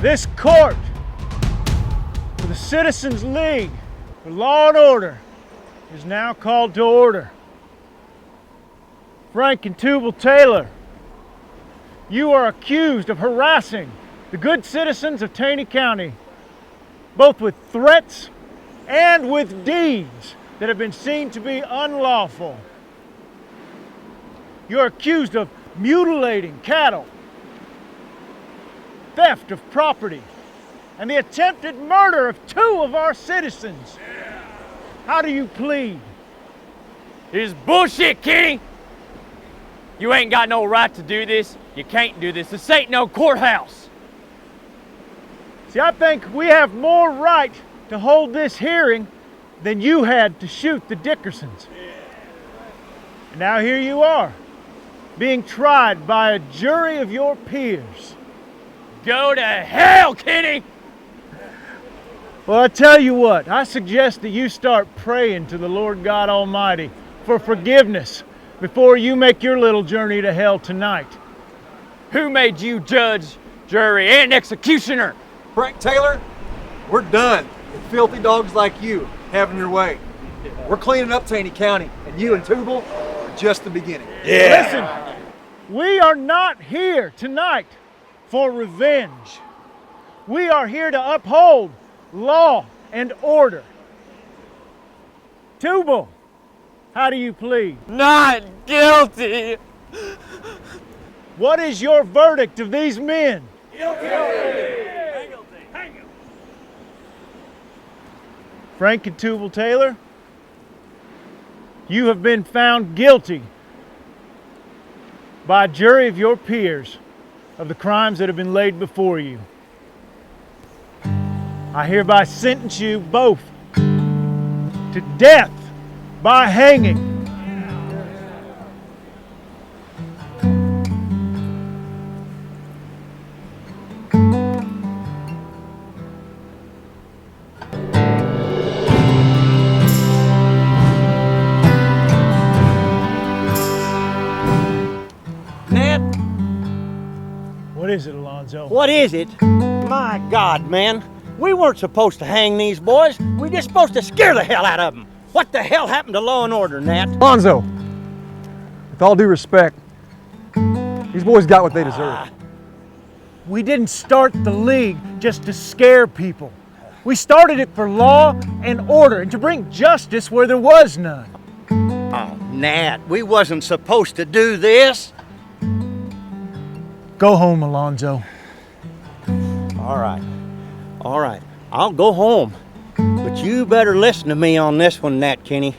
This court for the Citizens League for Law and Order is now called to order. Frank and Tubal Taylor, you are accused of harassing the good citizens of Taney County, both with threats and with deeds that have been seen to be unlawful. You are accused of mutilating cattle, theft of property, and the attempted murder of 2 of our citizens. How do you plead? This is bullshit, Kenny! You ain't got no right to do this. You can't do this. This ain't no courthouse. See, I think we have more right to hold this hearing than you had to shoot the Dickersons. And now here you are, being tried by a jury of your peers. Go to hell, Kenny! Well, I tell you what, I suggest that you start praying to the Lord God Almighty for forgiveness before you make your little journey to hell tonight. Who made you judge, jury, and executioner? Frank Taylor, we're done with filthy dogs like you having your way. We're cleaning up Taney County, and you and Tubal are just the beginning. Listen, we are not here tonight for revenge. We are here to uphold law and order. Tubal, how do you plead? Not guilty. What is your verdict of these men? Guilty. Frank and Tubal Taylor, you have been found guilty by a jury of your peers of the crimes that have been laid before you. I hereby sentence you both to death by hanging. What is it, Alonzo? What is it? My God, man. We weren't supposed to hang these boys. We just supposed to scare the hell out of them. What the hell happened to law and order, Nat? Lonzo, with all due respect, these boys got what they deserve. We didn't start the league just to scare people. We started it for law and order and to bring justice where there was none. Oh, Nat, we wasn't supposed to do this. Go home, Alonzo. All right. I'll go home. But you better listen to me on this one, Nat Kinney.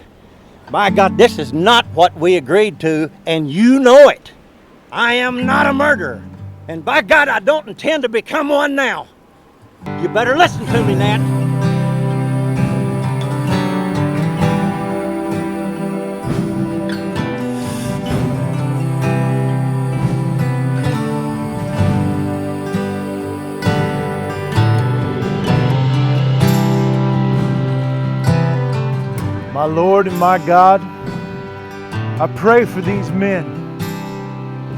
By God, this is not what we agreed to, and you know it. I am not a murderer. And by God, I don't intend to become one now. You better listen to me, Nat. My Lord and my God, I pray for these men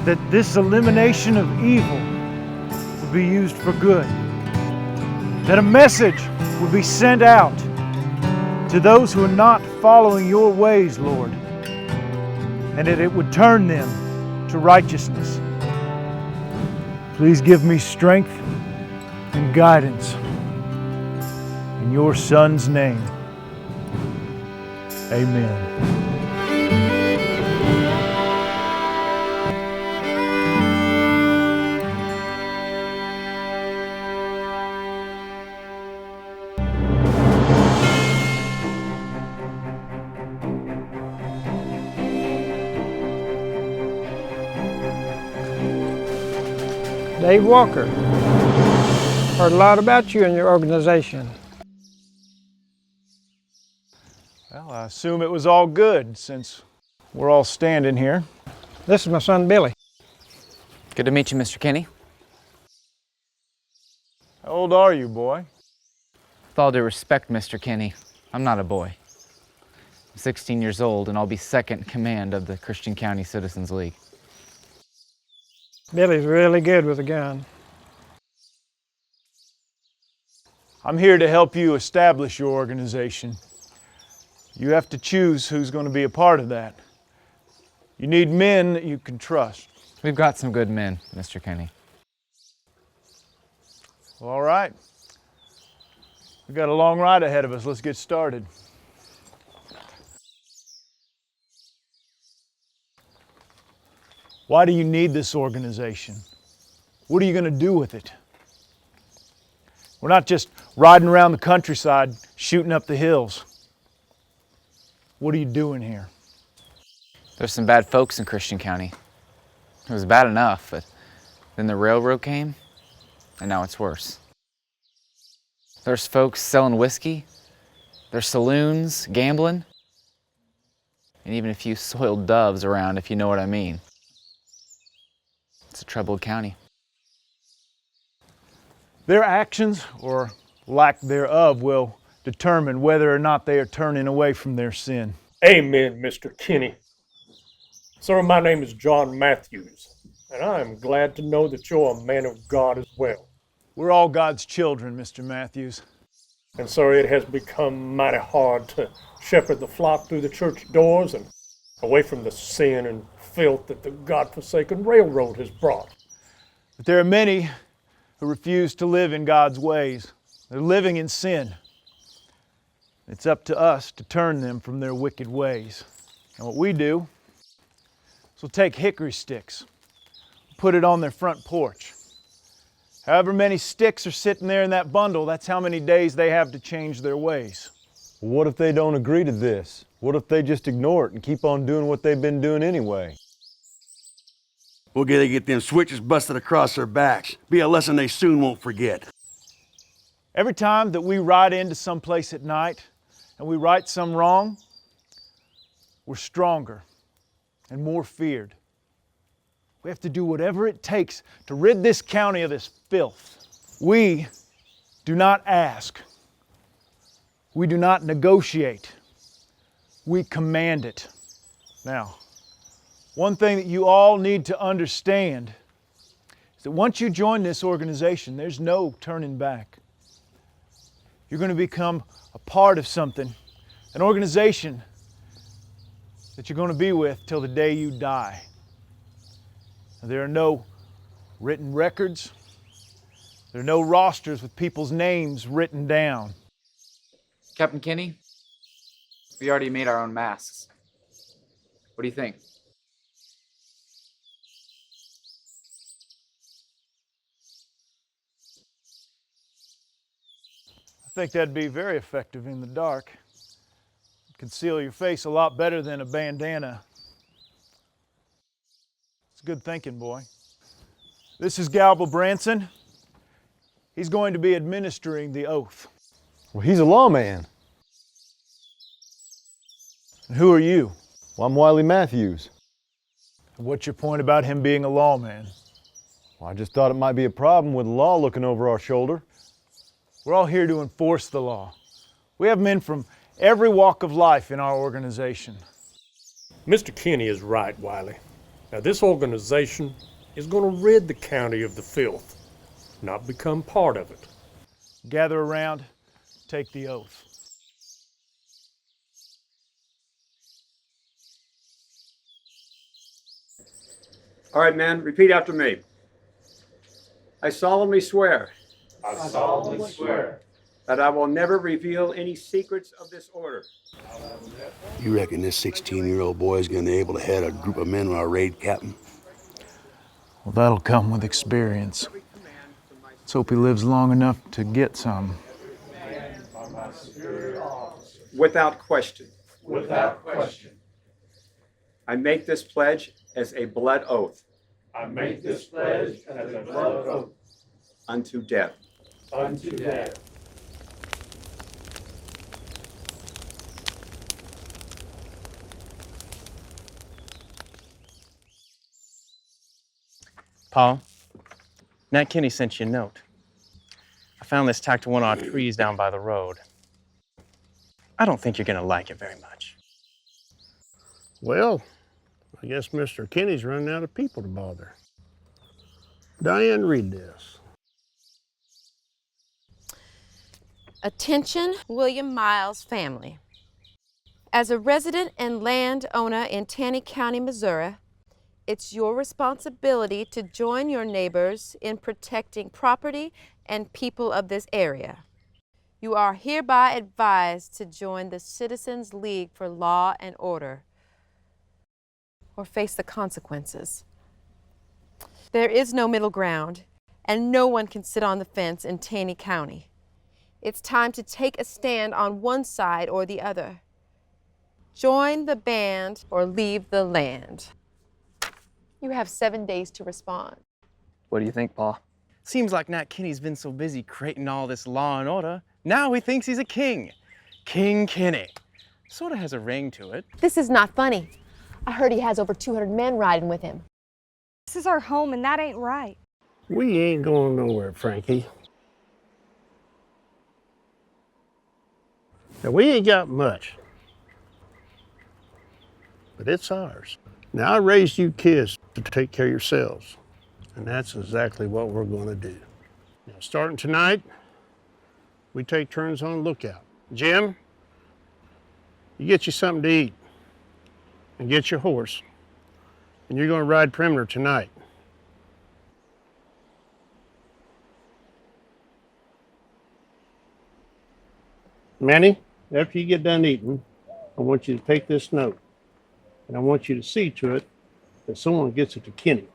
that this elimination of evil will be used for good. That a message will be sent out to those who are not following your ways, Lord, and that it would turn them to righteousness. Please give me strength and guidance. In your Son's name, amen. Dave Walker. Heard a lot about you and your organization. Well, I assume it was all good since we're all standing here. This is my son Billy. Good to meet you, Mr. Kinney. How old are you, boy? With all due respect, Mr. Kinney, I'm not a boy. I'm 16 years old and I'll be second in command of the Christian County Citizens League. Billy's really good with a gun. I'm here to help you establish your organization. You have to choose who's going to be a part of that. You need men that you can trust. We've got some good men, Mr. Kinney. Well, all right. We've got a long ride ahead of us. Let's get started. Why do you need this organization? What are you going to do with it? We're not just riding around the countryside, shooting up the hills. What are you doing here? There's some bad folks in Christian County. It was bad enough, but then the railroad came, and now it's worse. There's folks selling whiskey, there's saloons, gambling, and even a few soiled doves around, if you know what I mean. It's a troubled county. Their actions, or lack thereof, will determine whether or not they are turning away from their sin. Amen, Mr. Kinney. Sir, my name is John Matthews, and I am glad to know that you're a man of God as well. We're all God's children, Mr. Matthews. And sir, it has become mighty hard to shepherd the flock through the church doors and away from the sin and filth that the God-forsaken railroad has brought. But there are many who refuse to live in God's ways. They're living in sin. It's up to us to turn them from their wicked ways. And what we do is we'll take hickory sticks, put it on their front porch. However many sticks are sitting there in that bundle, that's how many days they have to change their ways. Well, what if they don't agree to this? What if they just ignore it and keep on doing what they've been doing anyway? We'll get them switches busted across their backs. Be a lesson they soon won't forget. Every time that we ride into some place at night and we right some wrong, we're stronger and more feared. We have to do whatever it takes to rid this county of this filth. We do not ask. We do not negotiate. We command it. Now, one thing that you all need to understand is that once you join this organization, there's no turning back. You're going to become a part of something An organization that you're going to be with till the day you die. There are no written records. There are no rosters with people's names written down. Captain Kinney, we already made our own masks. What do you think? I think that'd be very effective in the dark. Conceal your face a lot better than a bandana. It's good thinking, boy. This is Galba Branson. He's going to be administering the oath. Well, he's a lawman. And who are you? Well, I'm Wiley Matthews. What's your point about him being a lawman? Well, I just thought it might be a problem with the law looking over our shoulder. We're all here to enforce the law. We have men from every walk of life in our organization. Mr. Kinney is right, Wiley. Now, this organization is going to rid the county of the filth, not become part of it. Gather around, take the oath. All right, man, repeat after me. I solemnly swear. I solemnly swear That I will never reveal any secrets of this order. You reckon this 16-year-old boy is going to be able to head a group of men on our raid, Captain? Well, that'll come with experience. Let's hope he lives long enough to get some. Without question. without question. I make this pledge as a blood oath. I make this pledge as a blood oath. Unto death. Unto death. Paul, Nat Kinney sent you a note. I found this tacked to one of our trees down by the road. I don't think you're gonna like it very much. Well, I guess Mr. Kinney's running out of people to bother. Diane, read this. Attention, William Miles family. As a resident and landowner in Taney County, Missouri, it's your responsibility to join your neighbors in protecting property and people of this area. You are hereby advised to join the Citizens League for Law and Order or face the consequences. There is no middle ground, and no one can sit on the fence in Taney County. It's time to take a stand on one side or the other. Join the band or leave the land. You have 7 days to respond. What do you think, Paul? Seems like Nat Kinney's been so busy creating all this law and order, now he thinks he's a king. King Kinney. Sort of has a ring to it. This is not funny. I heard he has over 200 men riding with him. This is our home, and that ain't right. We ain't going nowhere, Frankie. Now, we ain't got much, but it's ours. Now, I raised you kids to take care of yourselves, and that's exactly what we're going to do. Now, starting tonight, we take turns on lookout. Jim, you get you something to eat, and get your horse, and you're going to ride perimeter tonight. Manny, after you get done eating, I want you to take this note, and I want you to see to it that someone gets it to Kinney.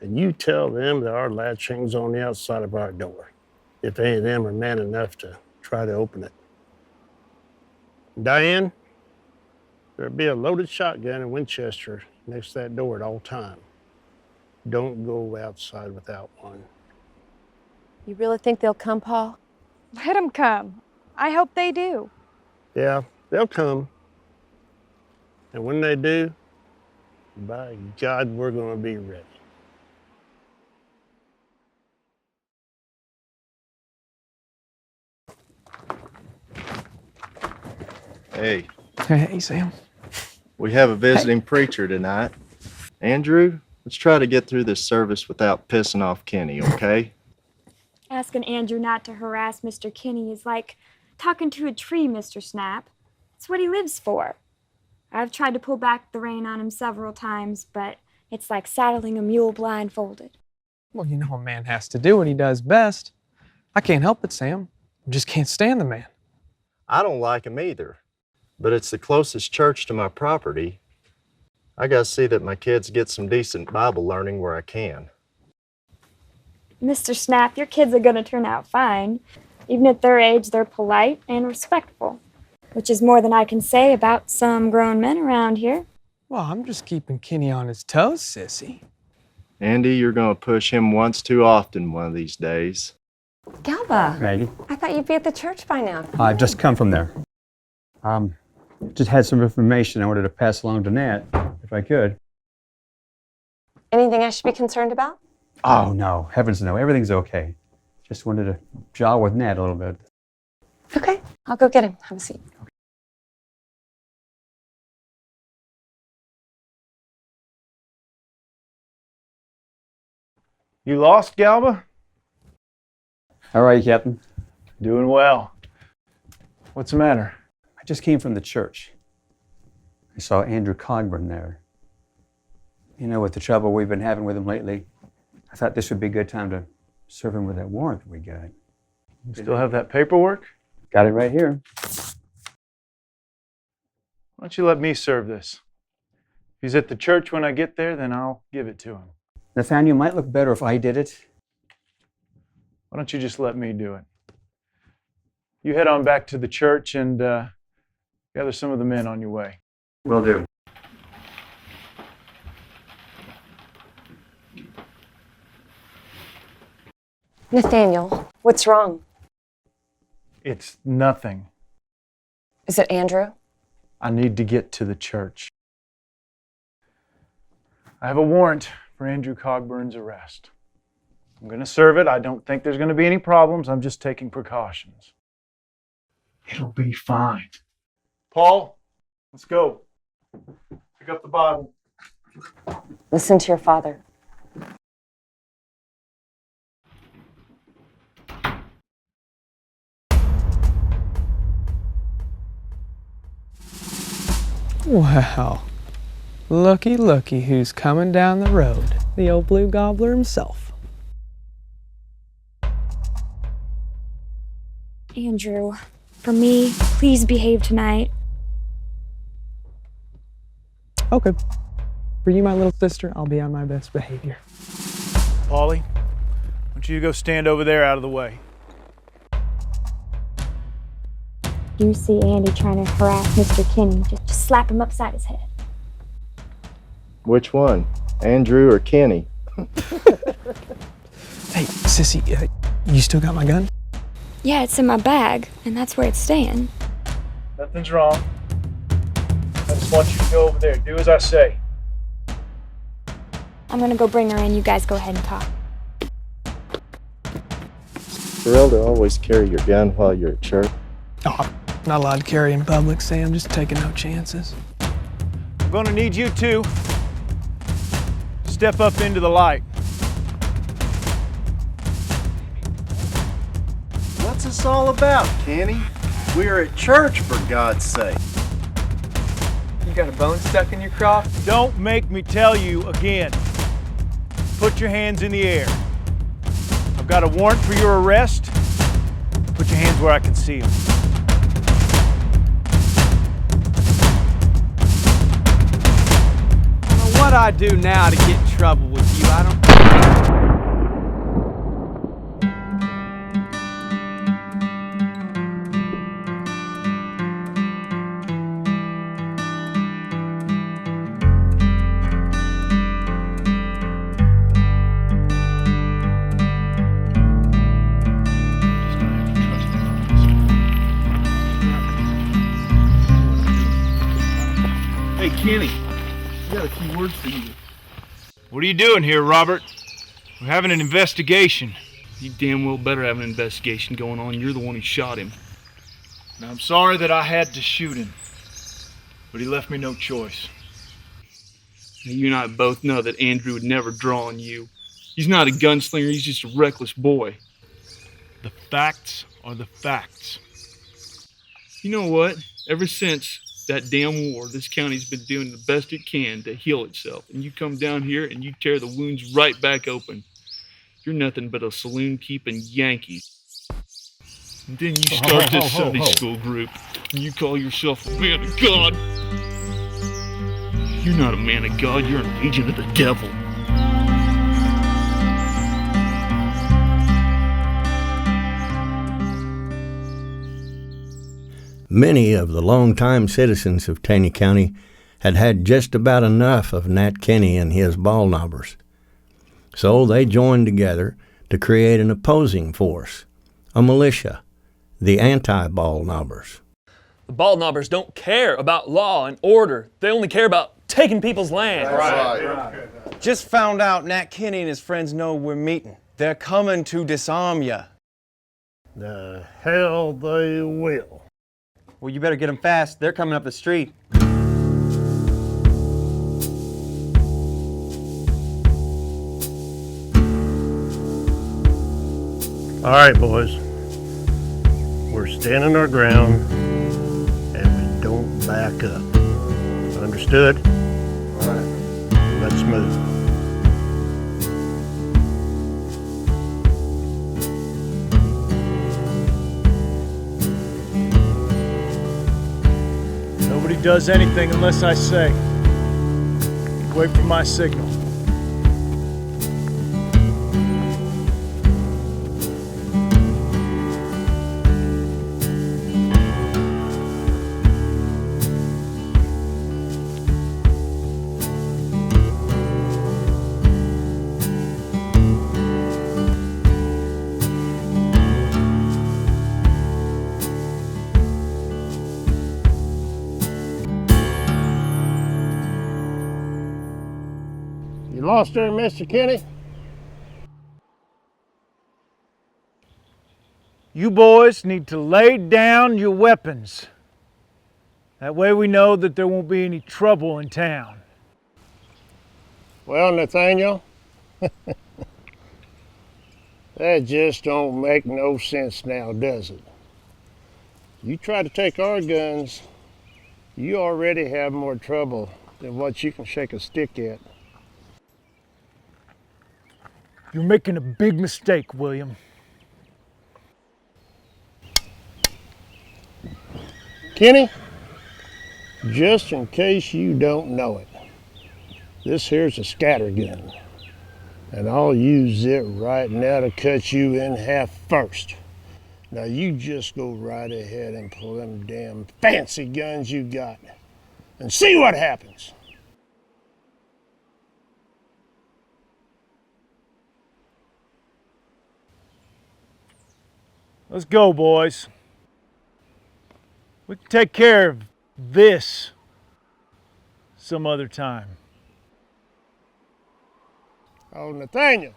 And you tell them that our latch hangs on the outside of our door, if any of them are man enough to try to open it. Diane, there'll be a loaded shotgun and Winchester next to that door at all times. Don't go outside without one. You really think they'll come, Paul? Let them come. I hope they do. Yeah, they'll come. And when they do, by God, we're going to be ready. Hey. Hey, Sam. We have a visiting preacher tonight. Andrew, let's try to get through this service without pissing off Kinney, okay? Asking Andrew not to harass Mr. Kinney is like talking to a tree, Mr. Snap. It's what he lives for. I've tried to pull back the rein on him several times, but it's like saddling a mule blindfolded. Well, you know a man has to do what he does best. I can't help it, Sam. I just can't stand the man. I don't like him either, but it's the closest church to my property. I gotta see that my kids get some decent Bible learning where I can. Mr. Snap, your kids are gonna turn out fine. Even at their age, they're polite and respectful, which is more than I can say about some grown men around here. Well, I'm just keeping Kenny on his toes, sissy. Andy, you're gonna push him once too often one of these days. Galba, Maggie, I thought you'd be at the church by now. I've just come from there. Just had some information I wanted to pass along to Nat, if I could. Anything I should be concerned about? Oh, no. Heavens no. Everything's okay. Just wanted to jaw with Nat a little bit. Okay, I'll go get him. Have a seat. You lost, Galba? How are you, Captain? Doing well. What's the matter? I just came from the church. I saw Andrew Cogburn there. You know, with the trouble we've been having with him lately, I thought this would be a good time to serve him with that warrant that we got. You still have that paperwork? Got it right here. Why don't you let me serve this? If he's at the church when I get there, then I'll give it to him. Nathaniel, might look better if I did it. Why don't you just let me do it? You head on back to the church and gather some of the men on your way. Will do. Nathaniel, what's wrong? It's nothing. Is it Andrew? I need to get to the church. I have a warrant for Andrew Cogburn's arrest. I'm going to serve it. I don't think there's going to be any problems. I'm just taking precautions. It'll be fine. Paul, let's go. Pick up the Bible. Listen to your father. Wow. Looky, looky who's coming down the road. The old blue gobbler himself. Andrew, for me, please behave tonight. Okay. For you, my little sister, I'll be on my best behavior. Paulie, why don't you go stand over there out of the way? You see Andy trying to harass Mr. Kenny, just slap him upside his head. Which one? Andrew or Kenny? Hey, sissy, you still got my gun? Yeah, it's in my bag, and that's where it's staying. Nothing's wrong. I just want you to go over there. Do as I say. I'm gonna go bring her in. You guys go ahead and talk. Thrill to always carry your gun while you're at church. Oh, I'm not allowed to carry in public, Sam. Just taking no chances. I'm gonna need you to step up into the light. What's this all about, Kenny? We're at church, for God's sake. You got a bone stuck in your crop? Don't make me tell you again. Put your hands in the air. I've got a warrant for your arrest. Put your hands where I can see them. I don't know what I do now to get in trouble with you. I don't... Hey, Kenny, I got a few words for you. What are you doing here, Robert? We're having an investigation. You damn well better have an investigation going on. You're the one who shot him. Now, I'm sorry that I had to shoot him, but he left me no choice. You and I both know that Andrew would never draw on you. He's not a gunslinger, he's just a reckless boy. The facts are the facts. You know what? Ever since that damn war, this county's been doing the best it can to heal itself. And you come down here and you tear the wounds right back open. You're nothing but a saloon-keeping Yankee. And then you start this Sunday school group, and you call yourself a man of God. You're not a man of God, you're an agent of the devil. Many of the longtime citizens of Taney County had had just about enough of Nat Kinney and his BALDKNOBBERs. So they joined together to create an opposing force, a militia, the anti-BALDKNOBBERs. The BALDKNOBBERs don't care about law and order. They only care about taking people's land. Right. Just found out Nat Kinney and his friends know we're meeting. They're coming to disarm ya. The hell they will. Well, you better get them fast. They're coming up the street. All right, boys. We're standing our ground and we don't back up. Understood? All right. Let's move. Nobody does anything unless I say. Wait for my signal. You lost her, Mr. Kinney? You boys need to lay down your weapons. That way we know that there won't be any trouble in town. Well, Nathaniel, that just don't make no sense now, does it? You try to take our guns, you already have more trouble than what you can shake a stick at. You're making a big mistake, William. Kenny, just in case you don't know it, this here's a scattergun, and I'll use it right now to cut you in half first. Now you just go right ahead and pull them damn fancy guns you got and see what happens. Let's go, boys. We can take care of this some other time. Oh, Nathaniel,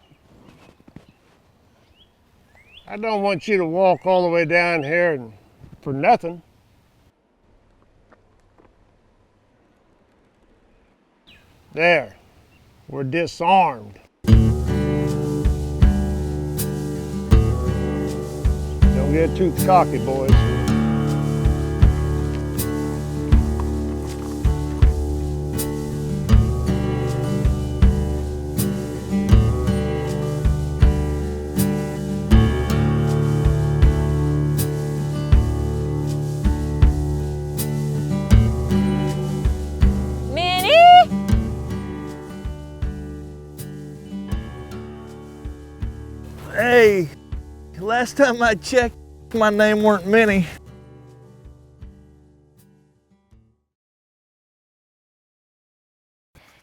I don't want you to walk all the way down here for nothing. There, we're disarmed. Don't get too cocky, boys. Hey, last time I checked, my name weren't Minnie.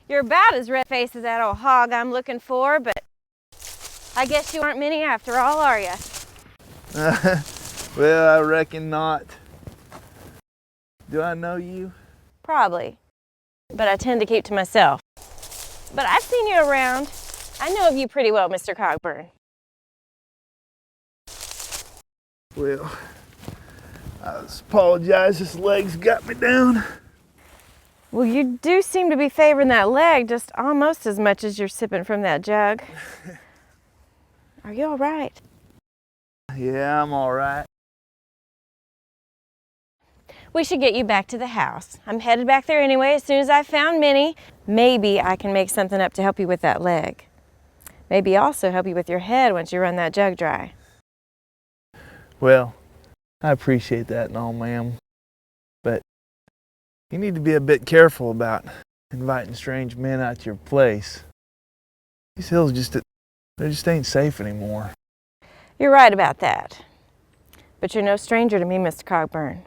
You're about as red-faced as that old hog I'm looking for, but I guess you aren't many after all, are you? Well, I reckon not. Do I know you? Probably, but I tend to keep to myself. But I've seen you around. I know of you pretty well, Mr. Cogburn. Well, I apologize, this leg's got me down. Well, you do seem to be favoring that leg just almost as much as you're sipping from that jug. Are you all right? Yeah, I'm all right. We should get you back to the house. I'm headed back there anyway as soon as I've found Minnie. Maybe I can make something up to help you with that leg. Maybe also help you with your head once you run that jug dry. Well, I appreciate that and all, ma'am. But you need to be a bit careful about inviting strange men out to your place. These hills they just ain't safe anymore. You're right about that. But you're no stranger to me, Mr. Cogburn.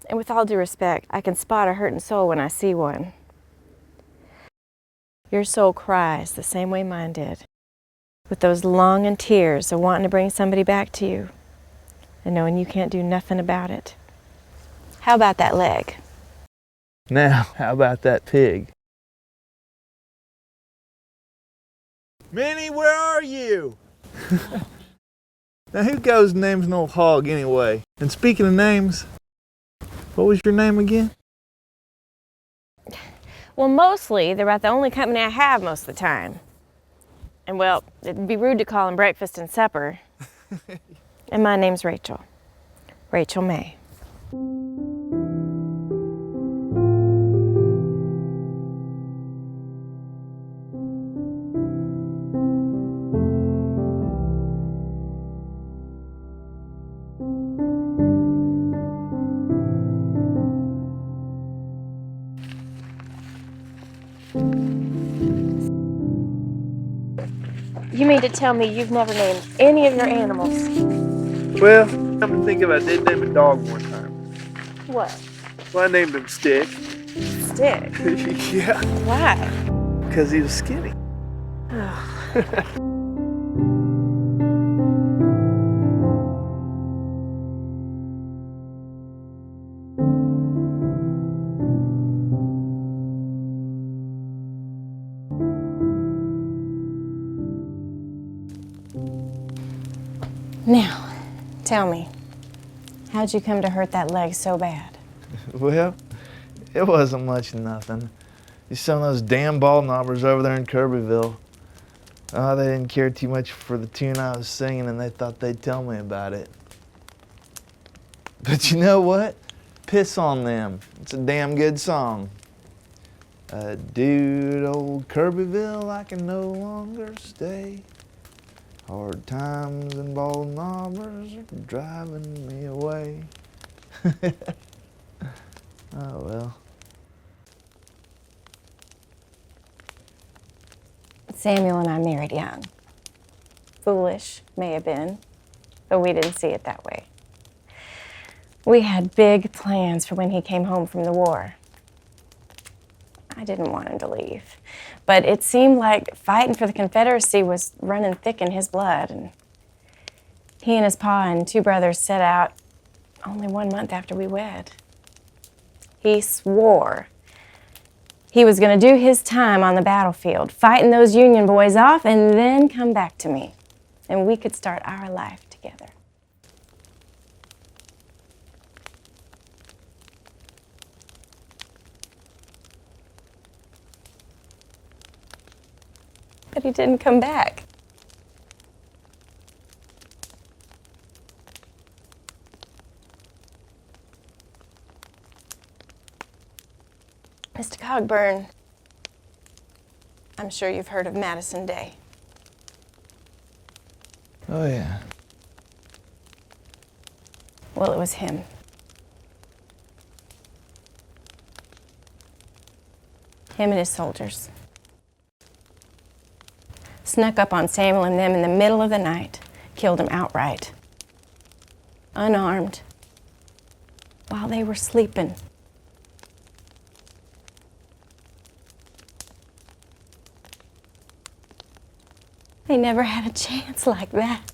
And with all due respect, I can spot a hurting soul when I see one. Your soul cries the same way mine did, with those longing tears of wanting to bring somebody back to you and knowing you can't do nothing about it. How about that leg? Now, how about that pig? Minnie, where are you? Now, who goes and names an old hog anyway? And speaking of names, what was your name again? Well, mostly, they're about the only company I have most of the time. And well, it'd be rude to call them breakfast and supper. And my name's Rachel. Rachel May. You mean to tell me you've never named any of your animals? Well, come to think of it, I did name a dog one time. What? Well, I named him Stick. Stick? Yeah. Why? Because he was skinny. Now, tell me, how'd you come to hurt that leg so bad? Well, it wasn't much of nothing. Some of those damn BALDKNOBBERs over there in Kirbyville. Oh, they didn't care too much for the tune I was singing, and they thought they'd tell me about it. But you know what? Piss on them. It's a damn good song. Dude, old Kirbyville, I can no longer stay. Hard times and BALDKNOBBERs are driving me away. Oh, well. Samuel and I married young. Foolish, may have been, but we didn't see it that way. We had big plans for when he came home from the war. I didn't want him to leave, but it seemed like fighting for the Confederacy was running thick in his blood, and he and his pa and two brothers set out only 1 month after we wed. He swore he was going to do his time on the battlefield, fighting those Union boys off, and then come back to me, and we could start our life together. But he didn't come back. Mr. Cogburn, I'm sure you've heard of Madison Day. Oh, yeah. Well, it was him. Him and his soldiers. Snuck up on Samuel and them in the middle of the night, killed him outright. Unarmed. While they were sleeping. They never had a chance like that.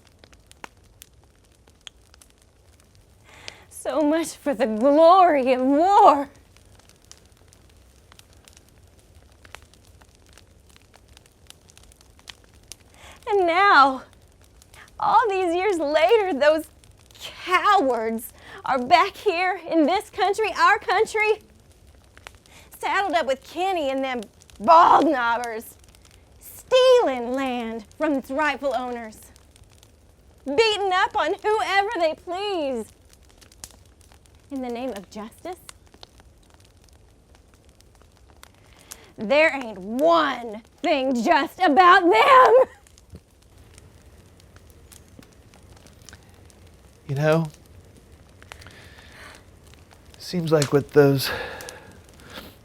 So much for the glory of war. And now, all these years later, those cowards are back here in this country, our country, saddled up with Kenny and them BALDKNOBBERs, stealing land from its rightful owners, beating up on whoever they please. In the name of justice? There ain't one thing just about them! You know, seems like what those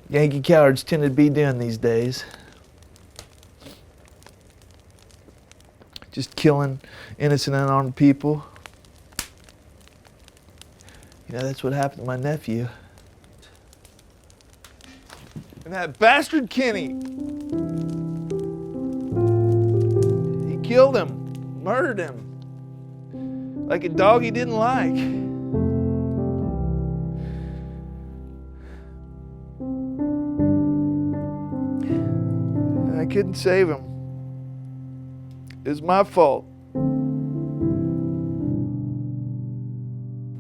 Yankee cowards tend to be doing these days. Just killing innocent, unarmed people. You know, that's what happened to my nephew. And that bastard Kenny, he killed him, murdered him, like a dog he didn't like. And I couldn't save him. It was my fault.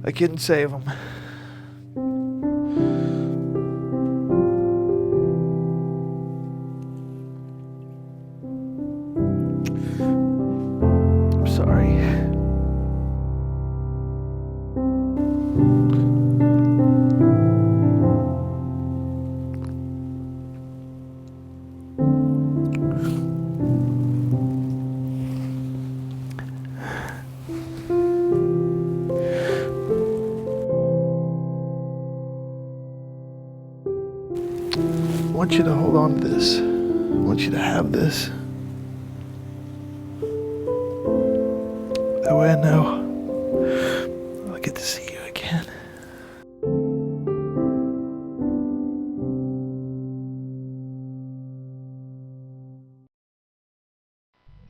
I couldn't save him. I'm sorry. I want you to hold on to this. I want you to have this. That way I know I'll get to see you again.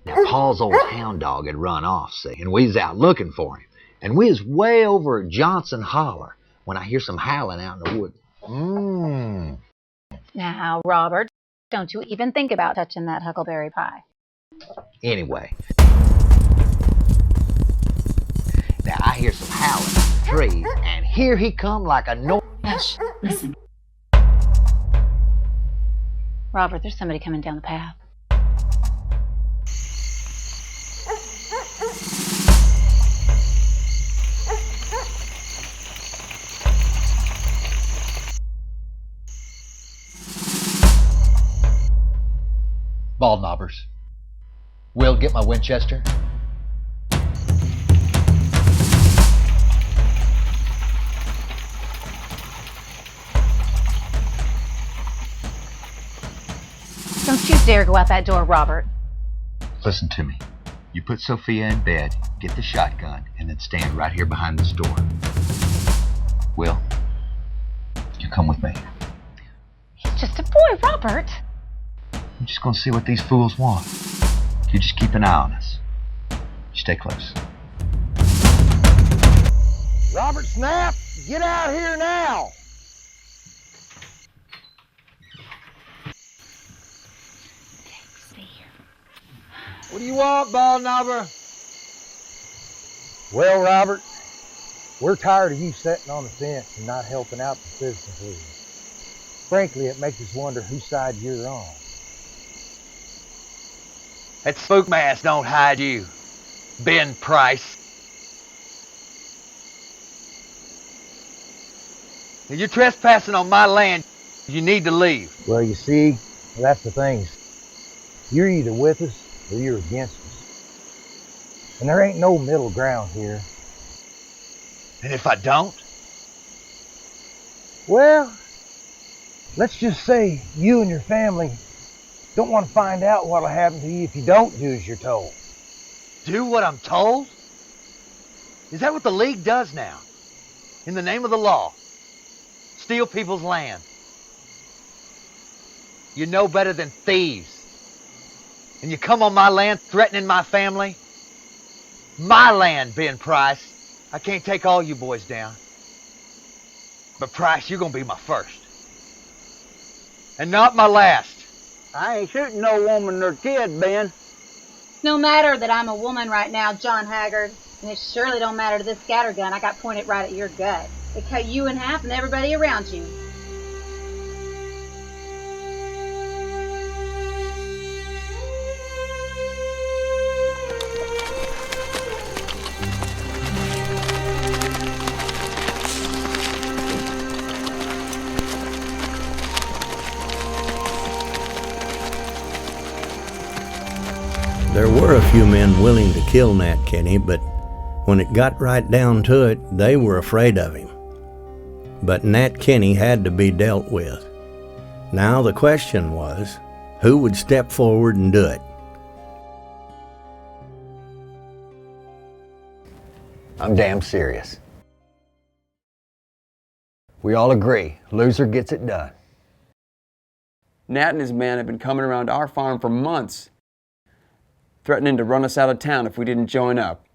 Now, Paul's old hound dog had run off, see, and we was out looking for him. And we was way over at Johnson Holler when I hear some howling out in the woods. Now, Robert, don't you even think about touching that huckleberry pie. Anyway. Now, I hear some howling in the trees, and here he come like a Hush, listen. Robert, there's somebody coming down the path. BALDKNOBBERS. Will, get my Winchester. Don't you dare go out that door, Robert. Listen to me. You put Sophia in bed, get the shotgun, and then stand right here behind this door. Will, you come with me. He's just a boy, Robert. I'm just gonna see what these fools want. You just keep an eye on us. Stay close. Robert Snap, get out here now! What do you want, BALDKNOBBER? Well, Robert, we're tired of you sitting on the fence and not helping out the citizens with you. Frankly, it makes us wonder whose side you're on. That spook mask don't hide you, Ben Price. Now, you're trespassing on my land. You need to leave. Well, you see, that's the thing. You're either with us or you're against us. And there ain't no middle ground here. And if I don't? Well, let's just say you and your family don't want to find out what'll happen to you if you don't do as you're told. Do what I'm told? Is that what the League does now? In the name of the law? Steal people's land? You know better than thieves. And you come on my land threatening my family? My land, Ben Price. I can't take all you boys down. But Price, you're gonna be my first. And not my last. I ain't shooting no woman or kid, Ben. No matter that I'm a woman right now, John Haggard, and it surely don't matter to this scattergun I got pointed right at your gut. It cut you in half and everybody around you. There were a few men willing to kill Nat Kinney, but when it got right down to it, they were afraid of him. But Nat Kinney had to be dealt with. Now the question was, who would step forward and do it? I'm damn serious. We all agree, loser gets it done. Nat and his men have been coming around our farm for months, threatening to run us out of town if we didn't join up.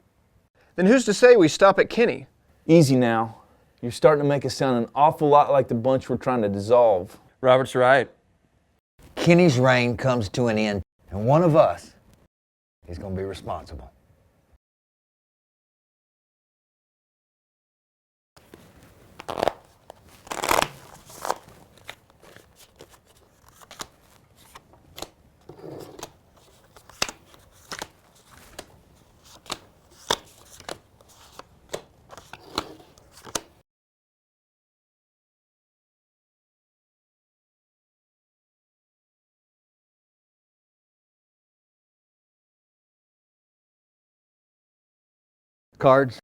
Then who's to say we stop at Kinney? Easy now. You're starting to make us sound an awful lot like the bunch we're trying to dissolve. Robert's right. Kinney's reign comes to an end, and one of us is going to be responsible. Cards?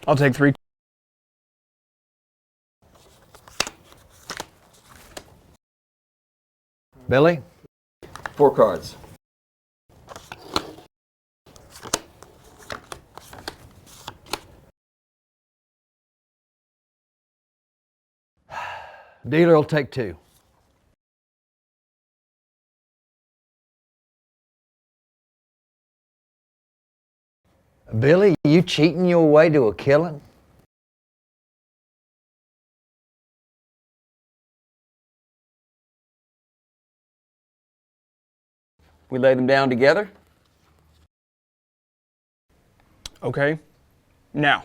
I'll take 3. Billy? 4 cards. Dealer will take 2. Billy, you cheating your way to a killing? We lay them down together? Okay. Now.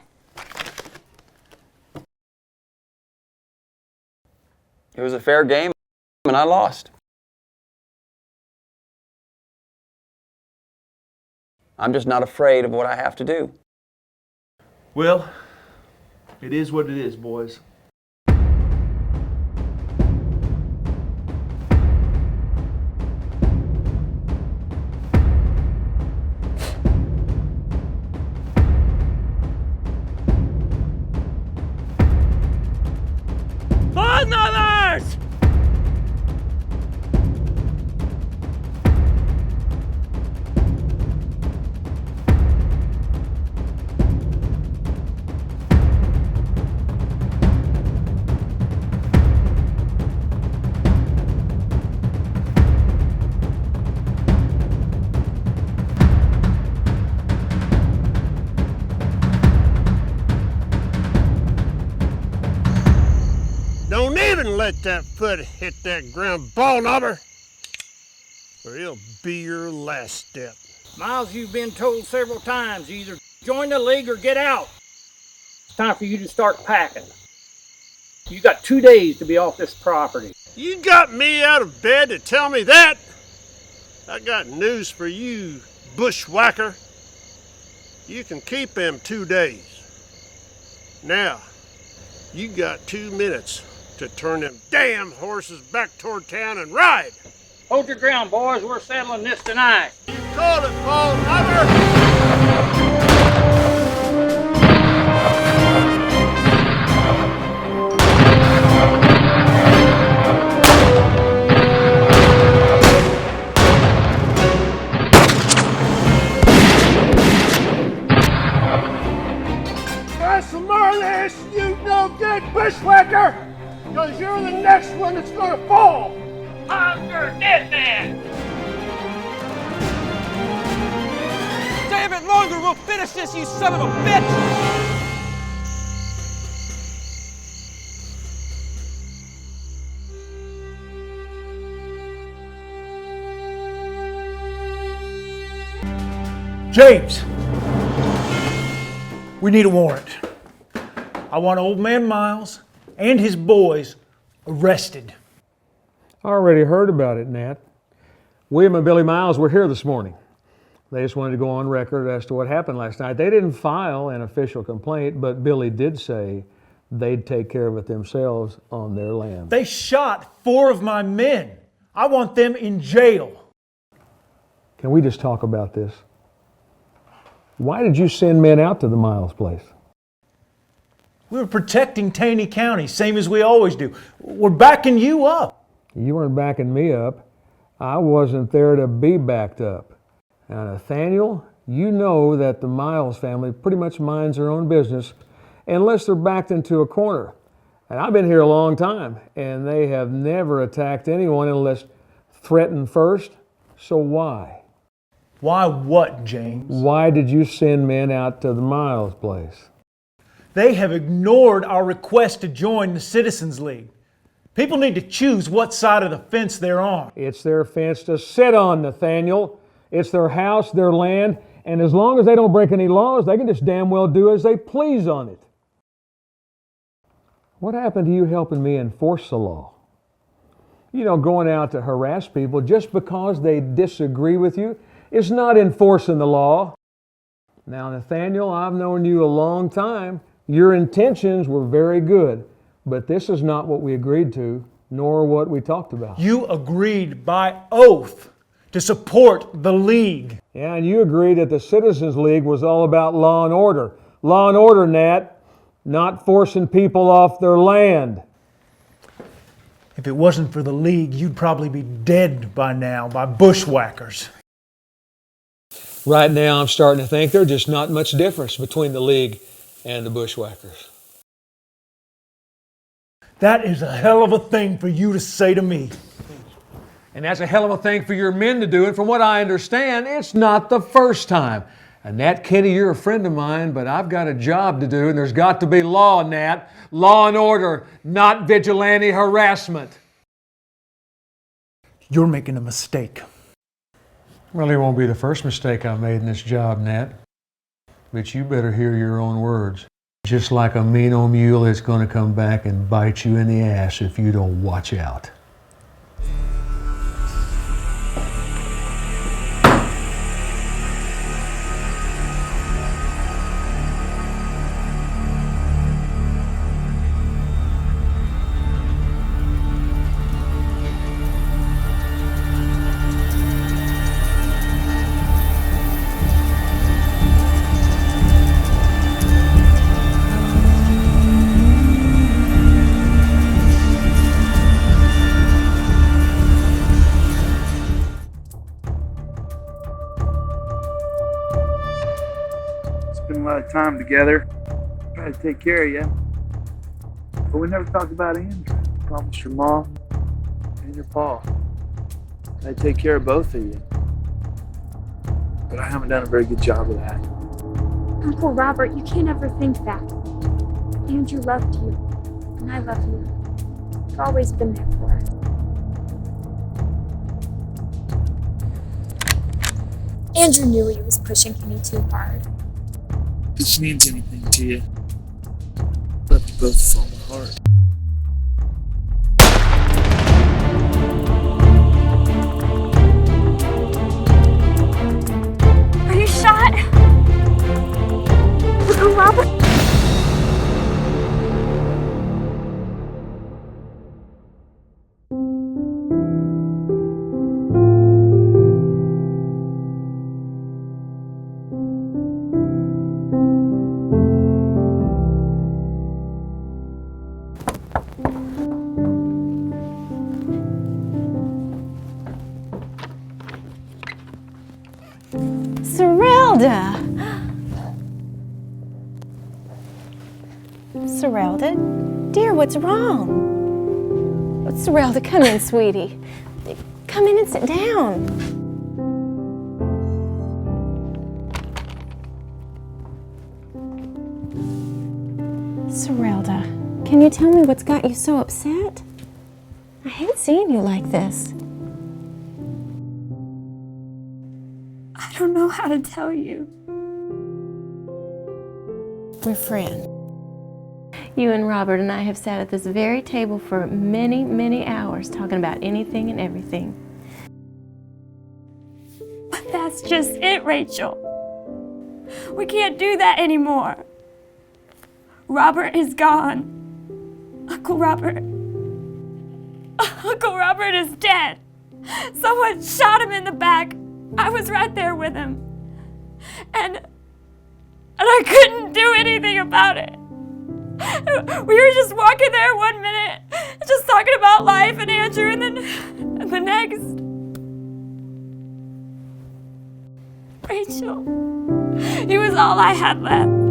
It was a fair game, and I lost. I'm just not afraid of what I have to do. Well, it is what it is, boys. Bloodknobbers! Don't even let that foot hit that ground, BALDKNOBBER, or it'll be your last step. Miles, you've been told several times, either join the league or get out. It's time for you to start packing. You got 2 days to be off this property. You got me out of bed to tell me that? I got news for you, bushwhacker. You can keep them 2 days. Now, you got 2 minutes to turn them damn horses back toward town and ride. Hold your ground, boys. We're settling this tonight. You called it, BALDKNOBBER! Try some more of this, you no good bushwhacker! Because you're the next one that's gonna fall! I'm your dead man! Stay a bit longer, we'll finish this, you son of a bitch! James, we need a warrant. I want Old Man Miles and his boys arrested. I already heard about it, Nat. William and Billy Miles were here this morning. They just wanted to go on record as to what happened last night. They didn't file an official complaint, but Billy did say they'd take care of it themselves on their land. They shot 4 of my men. I want them in jail. Can we just talk about this? Why did you send men out to the Miles place? We were protecting Taney County, same as we always do. We're backing you up. You weren't backing me up. I wasn't there to be backed up. Now, Nathaniel, you know that the Miles family pretty much minds their own business unless they're backed into a corner. And I've been here a long time, and they have never attacked anyone unless threatened first. So why? Why what, James? Why did you send men out to the Miles place? They have ignored our request to join the Citizens League. People need to choose what side of the fence they're on. It's their fence to sit on, Nathaniel. It's their house, their land, and as long as they don't break any laws, they can just damn well do as they please on it. What happened to you helping me enforce the law? You know, going out to harass people just because they disagree with you is not enforcing the law. Now, Nathaniel, I've known you a long time. Your intentions were very good, but this is not what we agreed to, nor what we talked about. You agreed by oath to support the League. Yeah, and you agreed that the Citizens League was all about law and order. Law and order, Nat, not forcing people off their land. If it wasn't for the League, you'd probably be dead by now by bushwhackers. Right now, I'm starting to think there's just not much difference between the League and the bushwhackers. That is a hell of a thing for you to say to me. And that's a hell of a thing for your men to do, and from what I understand, it's not the first time. And Nat Kenny, you're a friend of mine, but I've got a job to do, and there's got to be law, Nat. Law and order, not vigilante harassment. You're making a mistake. Well, it won't be the first mistake I've made in this job, Nat. But you better hear your own words. Just like a mean old mule, it's going to come back and bite you in the ass if you don't watch out. Spend a lot of time together. Try to take care of you. But we never talked about Andrew. Promised your mom and your pa. I'd take care of both of you. But I haven't done a very good job of that. Uncle Robert, you can't ever think that. Andrew loved you, and I love you. I've always been there for us. Andrew knew he was pushing Kenny too hard. If this means anything to you, I love you both with all my heart. Are you shot? Uncle Robert? Serelda, dear, what's wrong? Serelda, come in, sweetie. Come in and sit down. Serelda, can you tell me what's got you so upset? I hate seeing you like this. I don't know how to tell you. We're friends. You and Robert and I have sat at this very table for many, many hours talking about anything and everything. But that's just it, Rachel. We can't do that anymore. Robert is gone. Uncle Robert is dead. Someone shot him in the back I was right there with him. And I couldn't do anything about it. We were just walking there one minute, just talking about life and Andrew, and then the next, Rachel. He was all I had left.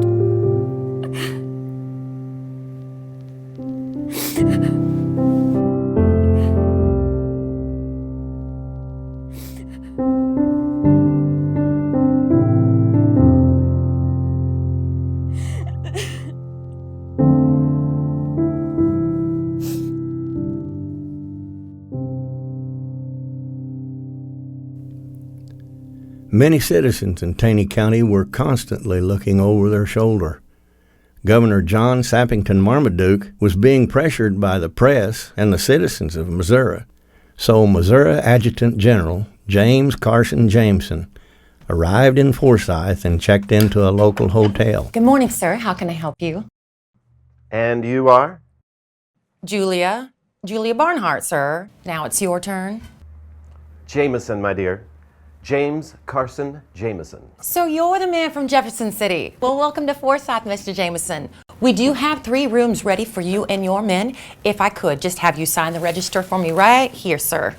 Many citizens in Taney County were constantly looking over their shoulder. Governor John Sappington Marmaduke was being pressured by the press and the citizens of Missouri. So Missouri Adjutant General James Carson Jameson arrived in Forsyth and checked into a local hotel. Good morning, sir. How can I help you? And you are? Julia Barnhart, sir. Now it's your turn. Jameson, my dear. James Carson Jameson. So you're the man from Jefferson City. Well, welcome to Forsyth, Mr. Jameson. We do have 3 rooms ready for you and your men. If I could just have you sign the register for me right here, sir.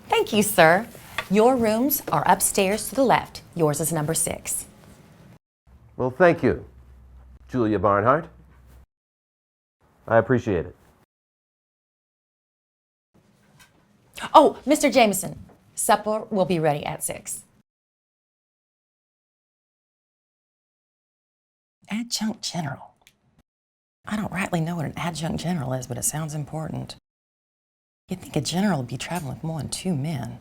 Thank you, sir. Your rooms are upstairs to the left. Yours is number 6. Well, thank you, Julia Barnhart. I appreciate it. Oh, Mr. Jameson, supper will be ready at 6. Adjunct General. I don't rightly know what an adjunct general is, but it sounds important. You'd think a general would be traveling with more than 2 men.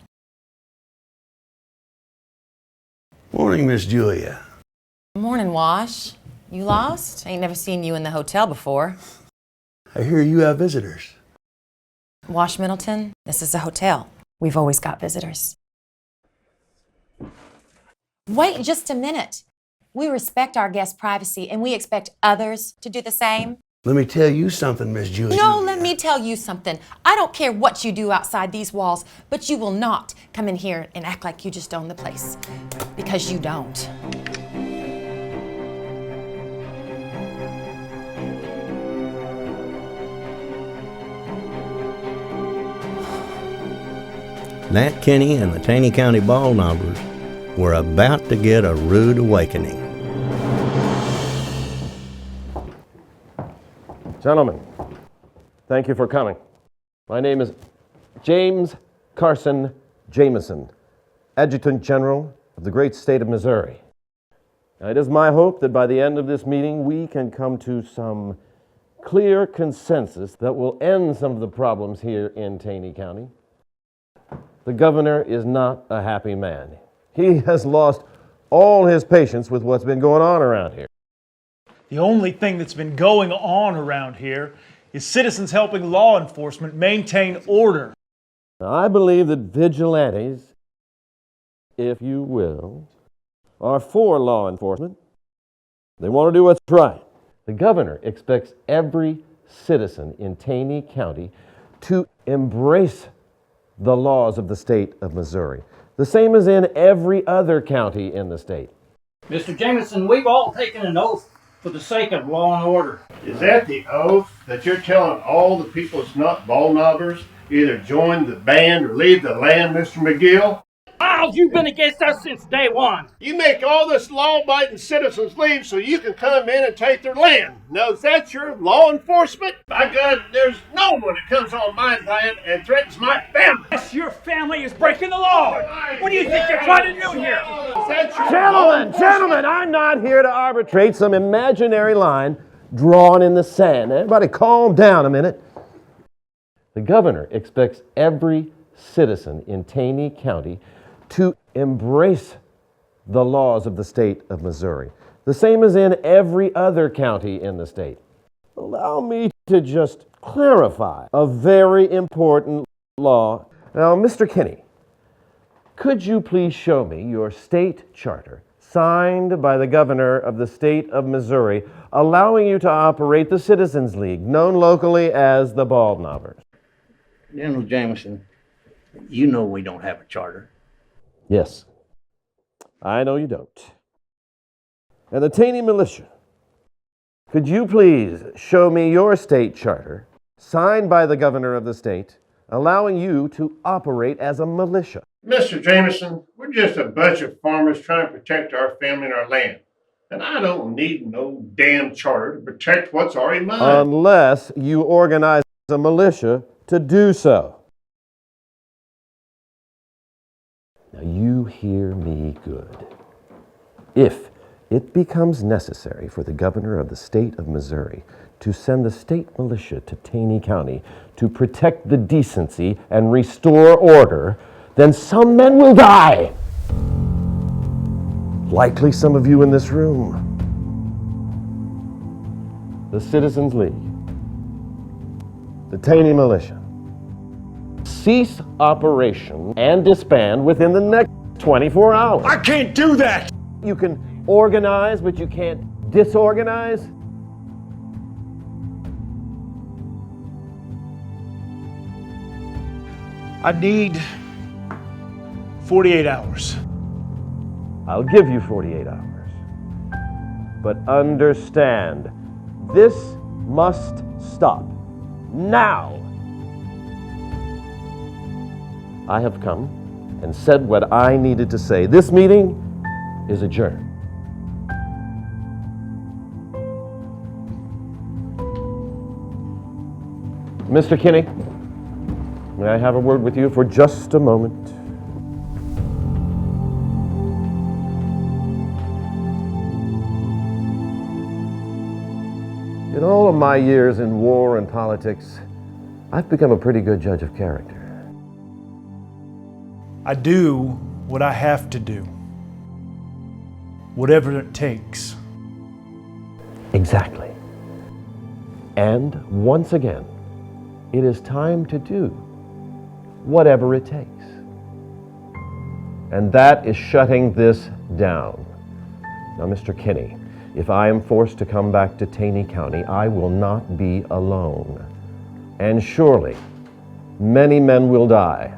Morning, Miss Julia. Morning, Wash. You lost? Ain't never seen you in the hotel before. I hear you have visitors. Wash Middleton, this is a hotel. We've always got visitors. Wait just a minute. We respect our guests' privacy and we expect others to do the same. Let me tell you something, Miss Julia. No, let me tell you something. I don't care what you do outside these walls, but you will not come in here and act like you just own the place. Because you don't. Nat Kinney and the Taney County BALDKNOBBERs were about to get a rude awakening. Gentlemen, thank you for coming. My name is James Carson Jameson, Adjutant General of the great state of Missouri. Now, it is my hope that by the end of this meeting we can come to some clear consensus that will end some of the problems here in Taney County. The governor is not a happy man. He has lost all his patience with what's been going on around here. The only thing that's been going on around here is citizens helping law enforcement maintain order. Now, I believe that vigilantes, if you will, are for law enforcement. They want to do what's right. The governor expects every citizen in Taney County to embrace the laws of the state of Missouri, the same as in every other county in the state. Mr. Jameson, we've all taken an oath for the sake of law and order. Is that the oath that you're telling all the people that's not BALDKNOBBERs either join the band or leave the land, Mr. McGill? Miles, you've been against us since day one. You make all this law-abiding citizens leave so you can come in and take their land. Now, is that your law enforcement? By God, there's no one that comes on my land and threatens my family. Yes, your family is breaking the law. What do you think you're trying to do here? Gentlemen, I'm not here to arbitrate some imaginary line drawn in the sand. Everybody calm down a minute. The governor expects every citizen in Taney County to embrace the laws of the state of Missouri, the same as in every other county in the state. Allow me to just clarify a very important law. Now, Mr. Kinney, could you please show me your state charter signed by the governor of the state of Missouri, allowing you to operate the Citizens League, known locally as the BALDKNOBBERs. General Jameson, you know we don't have a charter. Yes, I know you don't. And the Taney Militia, could you please show me your state charter, signed by the governor of the state, allowing you to operate as a militia? Mr. Jameson, we're just a bunch of farmers trying to protect our family and our land. And I don't need no damn charter to protect what's already mine. Unless you organize a militia to do so. Now you hear me good. If it becomes necessary for the governor of the state of Missouri to send the state militia to Taney County to protect the decency and restore order, then some men will die. Likely some of you in this room. The Citizens League, the Taney Militia, cease operation and disband within the next 24 hours. I can't do that! You can organize, but you can't disorganize. I need 48 hours. I'll give you 48 hours. But understand, this must stop. Now! I have come and said what I needed to say. This meeting is adjourned. Mr. Kinney, may I have a word with you for just a moment? In all of my years in war and politics, I've become a pretty good judge of character. I do what I have to do, whatever it takes. Exactly. And once again, it is time to do whatever it takes. And that is shutting this down. Now, Mr. Kinney, if I am forced to come back to Taney County, I will not be alone. And surely, many men will die.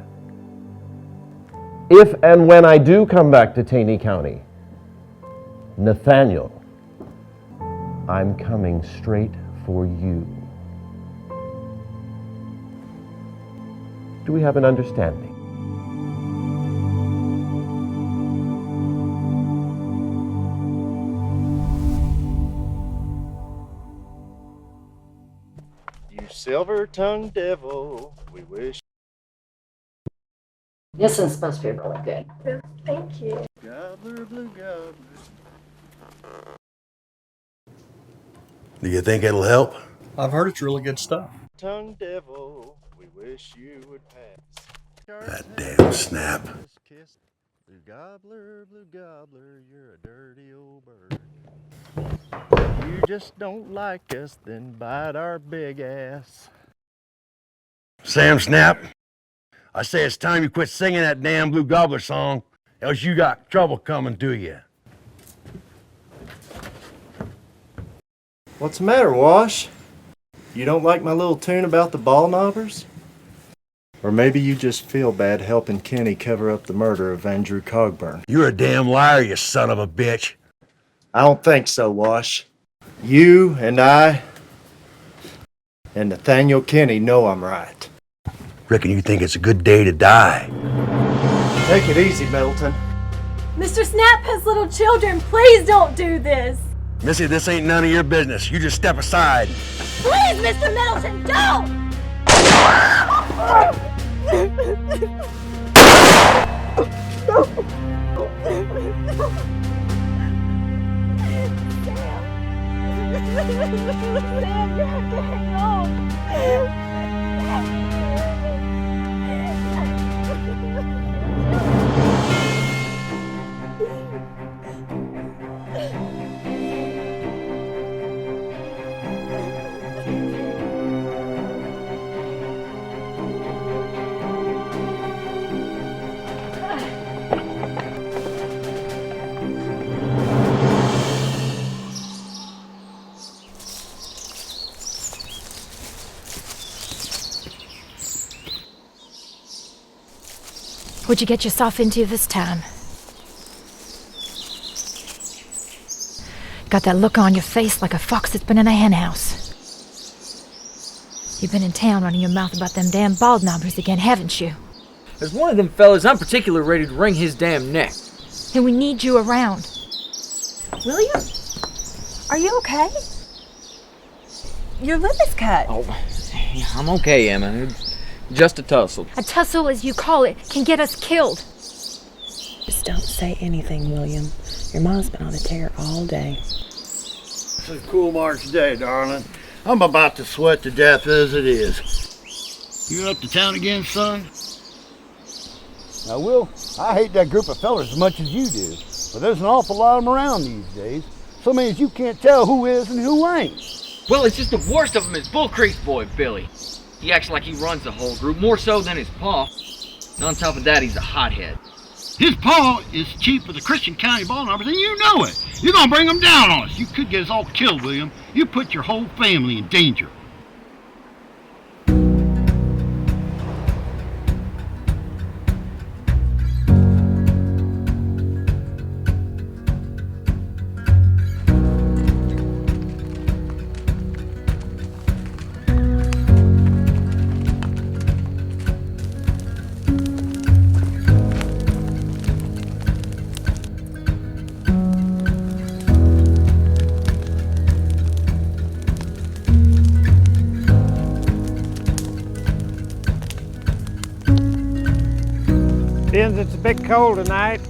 If and when I do come back to Taney County, Nathaniel, I'm coming straight for you. Do we have an understanding? You silver-tongued devil, we wish. This one's supposed to be really good. Thank you. Gobbler, blue gobbler. Do you think it'll help? I've heard it's really good stuff. Tongue devil, we wish you would pass. That damn snap. Blue gobbler, you're a dirty old bird. You just don't like us, then bite our big ass. Sam Snap, I say it's time you quit singing that damn Blue Gobbler song, else you got trouble coming to you. What's the matter, Wash? You don't like my little tune about the BALDKNOBBERs? Or maybe you just feel bad helping Kenny cover up the murder of Andrew Cogburn. You're a damn liar, you son of a bitch. I don't think so, Wash. You and I and Nathaniel Kinney know I'm right. Reckon you think it's a good day to die. Take it easy, Middleton. Mr. Snap has little children. Please don't do this. Missy, this ain't none of your business. You just step aside. Please, Mr. Middleton, don't! Sam, you have to hang on. What'd you get yourself into this time? Got that look on your face like a fox that's been in a henhouse. You've been in town running your mouth about them damn BALDKNOBBERs again, haven't you? As one of them fellas, I'm particularly ready to wring his damn neck. And we need you around. William? Are you okay? Your lip is cut. Oh, I'm okay, Emma. Just a tussle. A tussle, as you call it, can get us killed. Just don't say anything, William. Your mom's been on a tear all day. It's a cool March day, darling. I'm about to sweat to death as it is. You up to town again, son? Now, Will, I hate that group of fellers as much as you do, but there's an awful lot of them around these days. So many as you can't tell who is and who ain't. Well, it's just the worst of them is Bull Creek's boy, Billy. He acts like he runs the whole group, more so than his pa. And on top of that, he's a hothead. His paw is chief of the Christian County BALDKNOBBERs, and you know it. You're gonna bring them down on us. You could get us all killed, William. You put your whole family in danger. Since it's a bit cold tonight,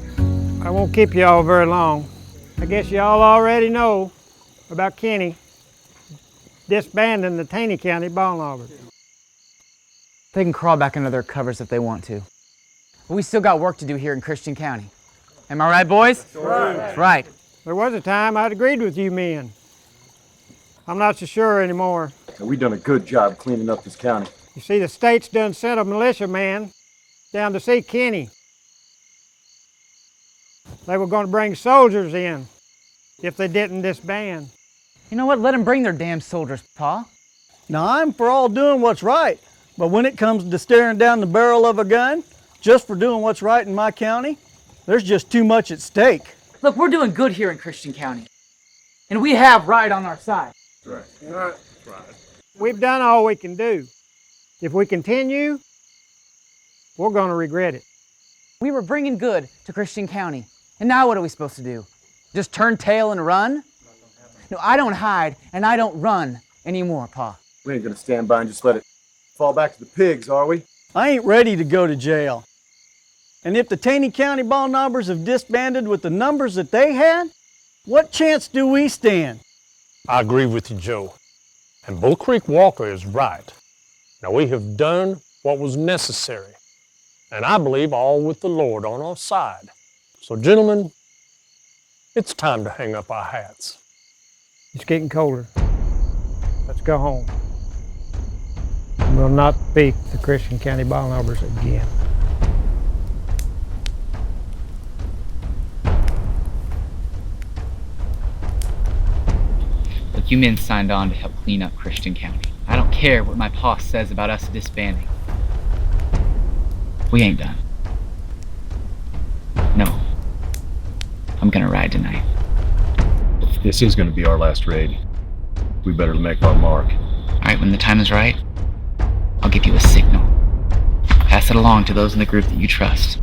I won't keep you all very long. I guess you all already know about Kenny disbanding the Taney County BALDKNOBBER. They can crawl back under their covers if they want to. But we still got work to do here in Christian County. Am I right, boys? That's right. There was a time I'd agreed with you men. I'm not so sure anymore. We've done a good job cleaning up this county. You see, the state's done sent a militia man down to see Kenny. They were going to bring soldiers in if they didn't disband. You know what? Let them bring their damn soldiers, Pa. Now, I'm for all doing what's right, but when it comes to staring down the barrel of a gun, just for doing what's right in my county, there's just too much at stake. Look, we're doing good here in Christian County. And we have right on our side. That's right. We've done all we can do. If we continue, we're going to regret it. We were bringing good to Christian County. And now what are we supposed to do? Just turn tail and run? No, I don't hide and I don't run anymore, Pa. We ain't gonna stand by and just let it fall back to the pigs, are we? I ain't ready to go to jail. And if the Taney County BALDKNOBBERs have disbanded with the numbers that they had, what chance do we stand? I agree with you, Joe. And Bull Creek Walker is right. Now, we have done what was necessary, and I believe all with the Lord on our side. So, gentlemen, it's time to hang up our hats. It's getting colder. Let's go home. We'll not speak the Christian County BALDKNOBBERs again. Look, you men signed on to help clean up Christian County. I don't care what my pa says about us disbanding. We ain't done. No. I'm gonna ride tonight. This is gonna be our last raid. We better make our mark. Alright, when the time is right, I'll give you a signal. Pass it along to those in the group that you trust.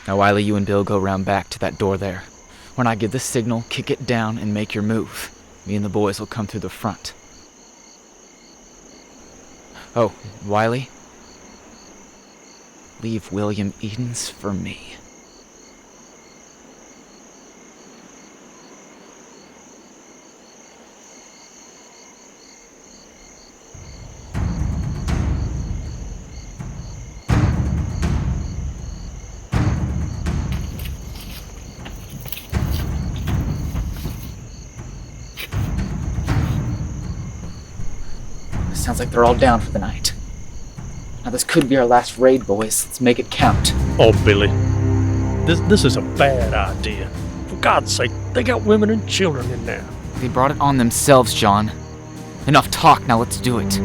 Now, Wiley, you and Bill go round back to that door there. When I give the signal, kick it down and make your move. Me and the boys will come through the front. Oh, Wiley, leave William Edens for me. Sounds like they're all down for the night. Now this could be our last raid, boys. Let's make it count. Oh, Billy. This is a bad idea. For God's sake, they got women and children in there. They brought it on themselves, John. Enough talk, now let's do it.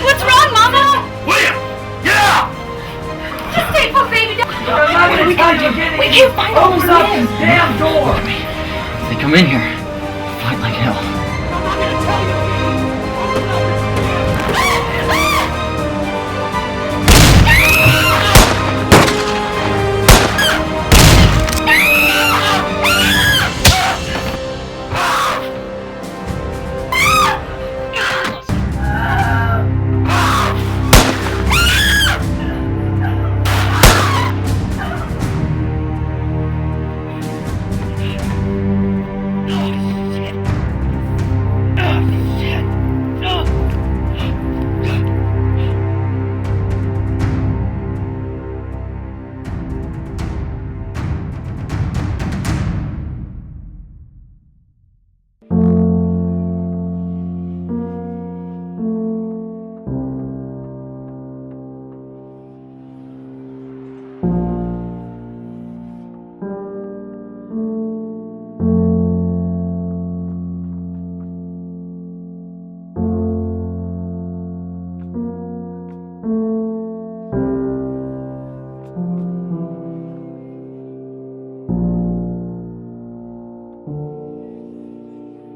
What's wrong, Mama? William! Get out! Just take my baby down. We can't find all those men. damn door! If they come in here, fight like hell.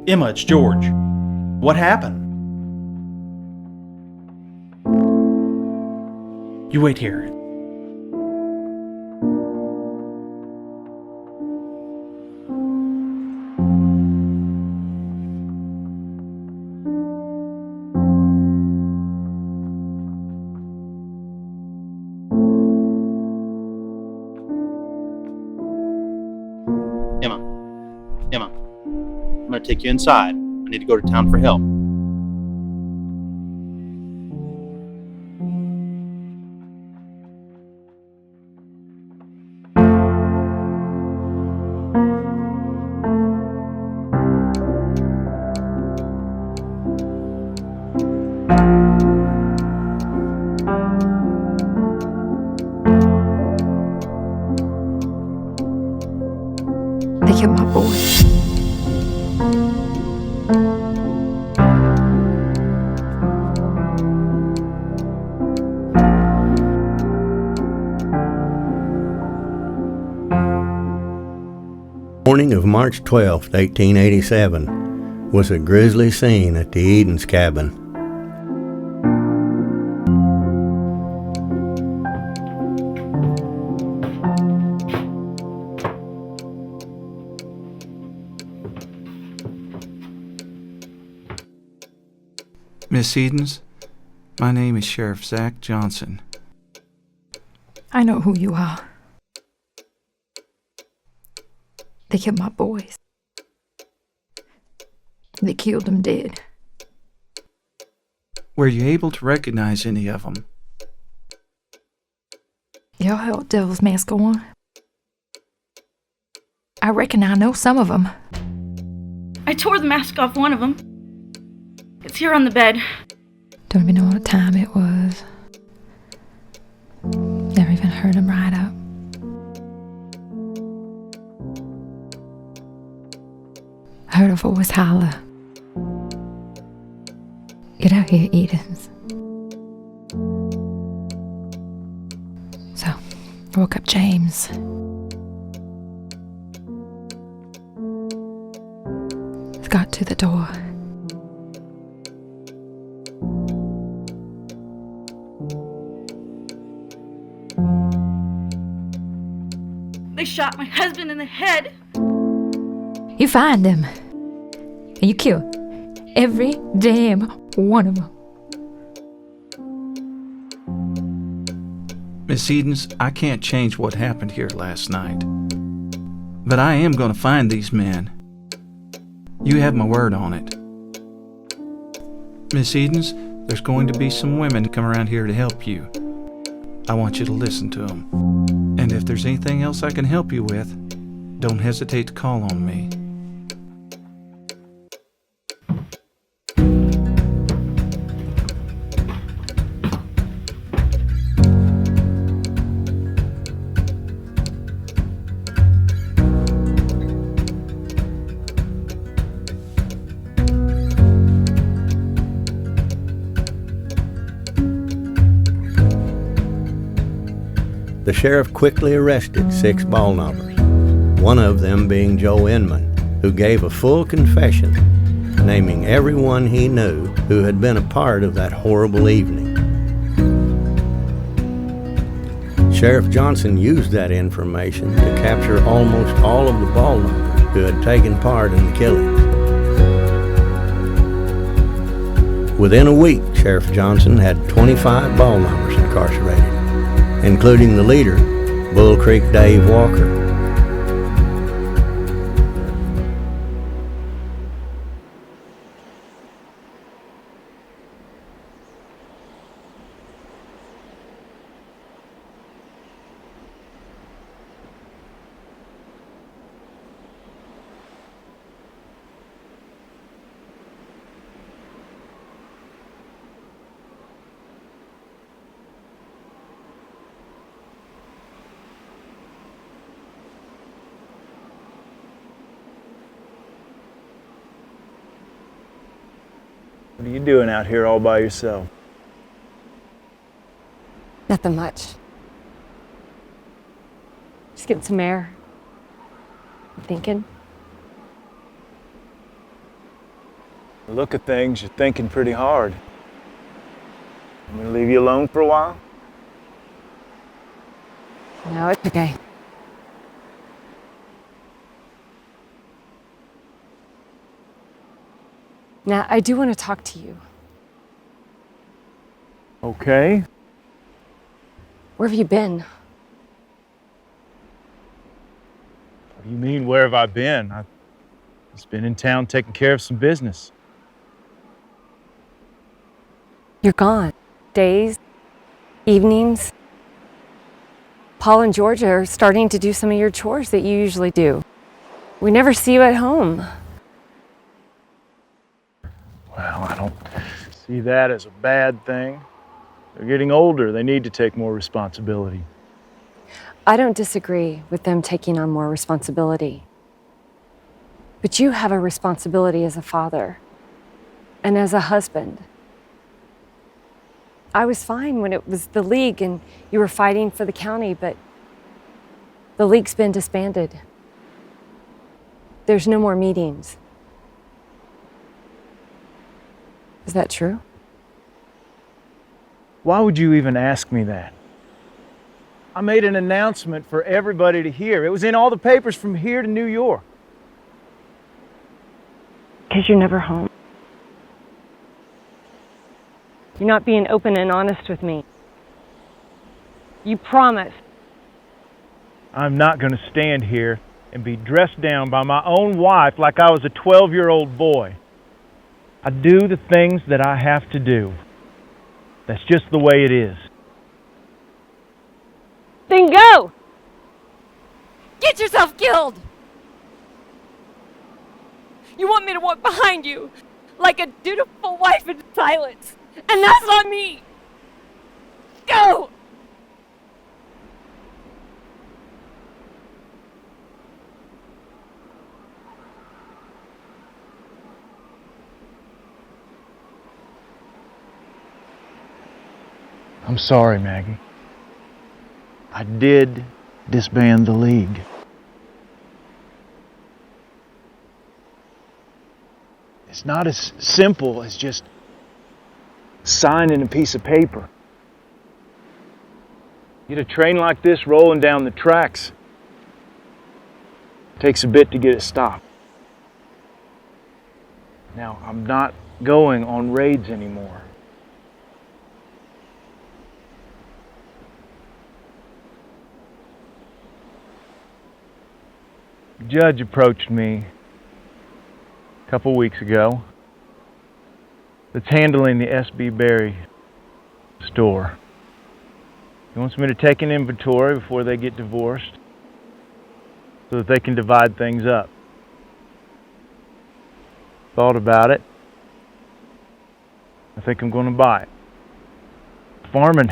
Emma, it's George. What happened? You wait here. Emma, I'm going to take you inside. I need to go to town for help. They killed my boy. Morning of March 12, 1887, was a grisly scene at the Edens cabin. Miss Edens, my name is Sheriff Zach Johnson. I know who you are. They killed my boys. They killed them dead. Were you able to recognize any of them? Y'all held Devil's Mask on. I reckon I know some of them. I tore the mask off one of them. It's here on the bed. Don't even know what time it was. Never even heard him ride up. I heard a voice holler. Get out here, Edens. So, I woke up James. Got to the door. They shot my husband in the head. You find them. And you kill every damn one of them. Miss Edens, I can't change what happened here last night. But I am going to find these men. You have my word on it. Miss Edens, There's going to be some women come around here to help you. I want you to listen to them. And if there's anything else I can help you with, don't hesitate to call on me. The sheriff quickly arrested 6 ball-knobbers, one of them being Joe Inman, who gave a full confession, naming everyone he knew who had been a part of that horrible evening. Sheriff Johnson used that information to capture almost all of the ball-knobbers who had taken part in the killings. Within a week, Sheriff Johnson had 25 ball-knobbers incarcerated, including the leader, Bull Creek Dave Walker. What are you doing out here all by yourself? Nothing much. Just getting some air. Thinking. The look of things, you're thinking pretty hard. I'm gonna leave you alone for a while? No, it's okay. Now, I do want to talk to you. Okay. Where have you been? What do you mean, where have I been? I've just been in town taking care of some business. You're gone. Days, evenings. Paul and Georgia are starting to do some of your chores that you usually do. We never see you at home. Well, I don't see that as a bad thing. They're getting older. They need to take more responsibility. I don't disagree with them taking on more responsibility. But you have a responsibility as a father and as a husband. I was fine when it was the league and you were fighting for the county, but the league's been disbanded. There's no more meetings. Is that true? Why would you even ask me that? I made an announcement for everybody to hear. It was in all the papers from here to New York. Because you're never home. You're not being open and honest with me. You promised. I'm not going to stand here and be dressed down by my own wife like I was a 12-year-old boy. I do the things that I have to do. That's just the way it is. Then go! Get yourself killed! You want me to walk behind you like a dutiful wife in silence, and that's on me! Go! I'm sorry, Maggie. I did disband the league. It's not as simple as just signing a piece of paper. Get a train like this rolling down the tracks. It takes a bit to get it stopped. Now, I'm not going on raids anymore. The judge approached me a couple weeks ago. that's handling the S.B. Berry store. He wants me to take an inventory before they get divorced so that they can divide things up. Thought about it. I think I'm going to buy it. Farming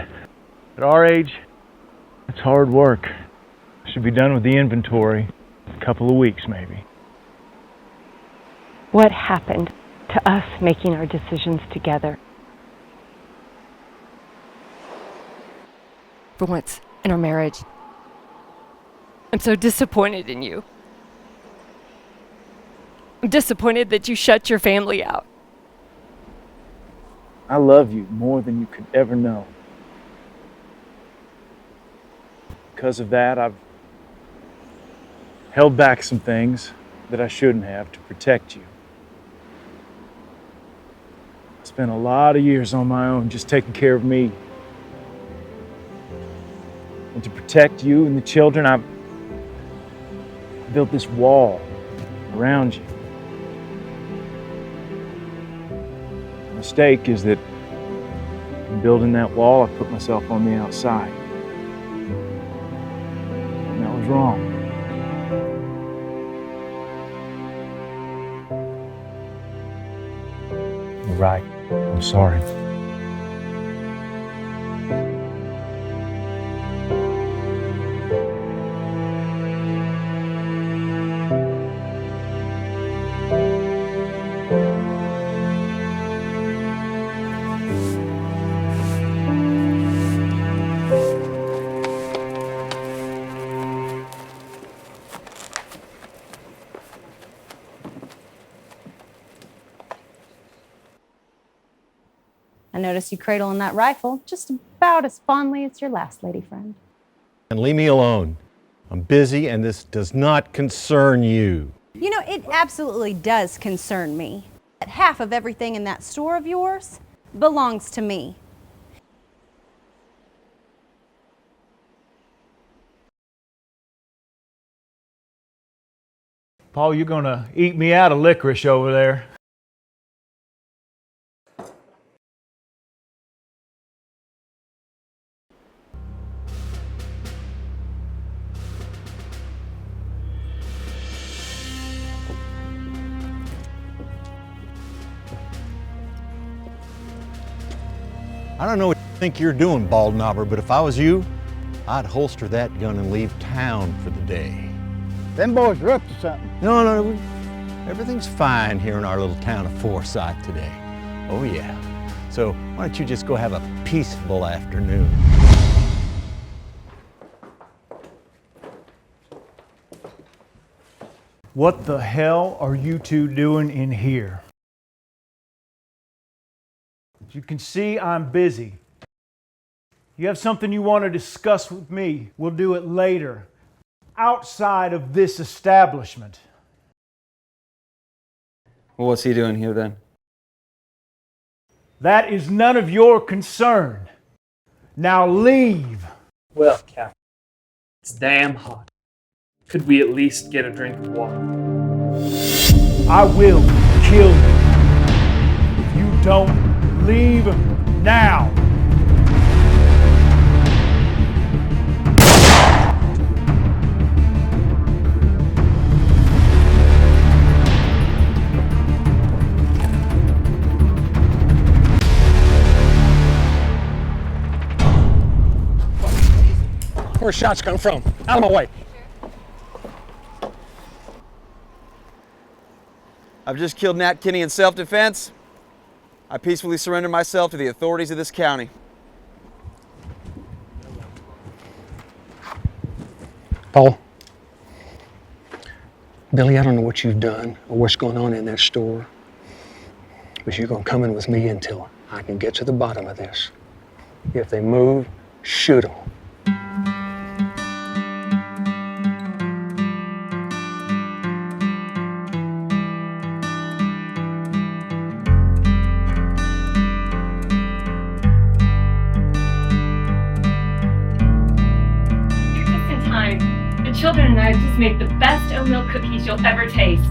at our age, it's hard work. I should be done with the inventory in a couple of weeks maybe. What happened to us making our decisions together? For once in our marriage, I'm so disappointed in you. I'm disappointed that you shut your family out. I love you more than you could ever know. Because of that, I've held back some things that I shouldn't have to protect you. I spent a lot of years on my own just taking care of me. And to protect you and the children, I've built this wall around you. The mistake is that in building that wall, I put myself on the outside. And that was wrong. You're right. I'm sorry. I notice you cradling that rifle just about as fondly as your last lady friend. And leave me alone. I'm busy and this does not concern you. You know, it absolutely does concern me. That half of everything in that store of yours belongs to me. Paul, you're gonna eat me out of licorice over there. I don't know what you think you're doing, BALDKNOBBER, but if I was you, I'd holster that gun and leave town for the day. Them boys are up to something. No, everything's fine here in our little town of Forsyth today. Oh yeah. So why don't you just go have a peaceful afternoon? What the hell are you two doing in here? As you can see, I'm busy. You have something you want to discuss with me, we'll do it later, outside of this establishment. Well, what's he doing here then? That is none of your concern. Now leave. Well, Captain, it's damn hot. Could we at least get a drink of water? I will kill you if you don't leave now. Where's shots coming from? Out of my way. I've just killed Nat Kinney in self-defense. I peacefully surrender myself to the authorities of this county. Paul, Billy, I don't know what you've done or what's going on in that store, but you're going to come in with me until I can get to the bottom of this. If they move, shoot them. Children and I just make the best oatmeal cookies you'll ever taste.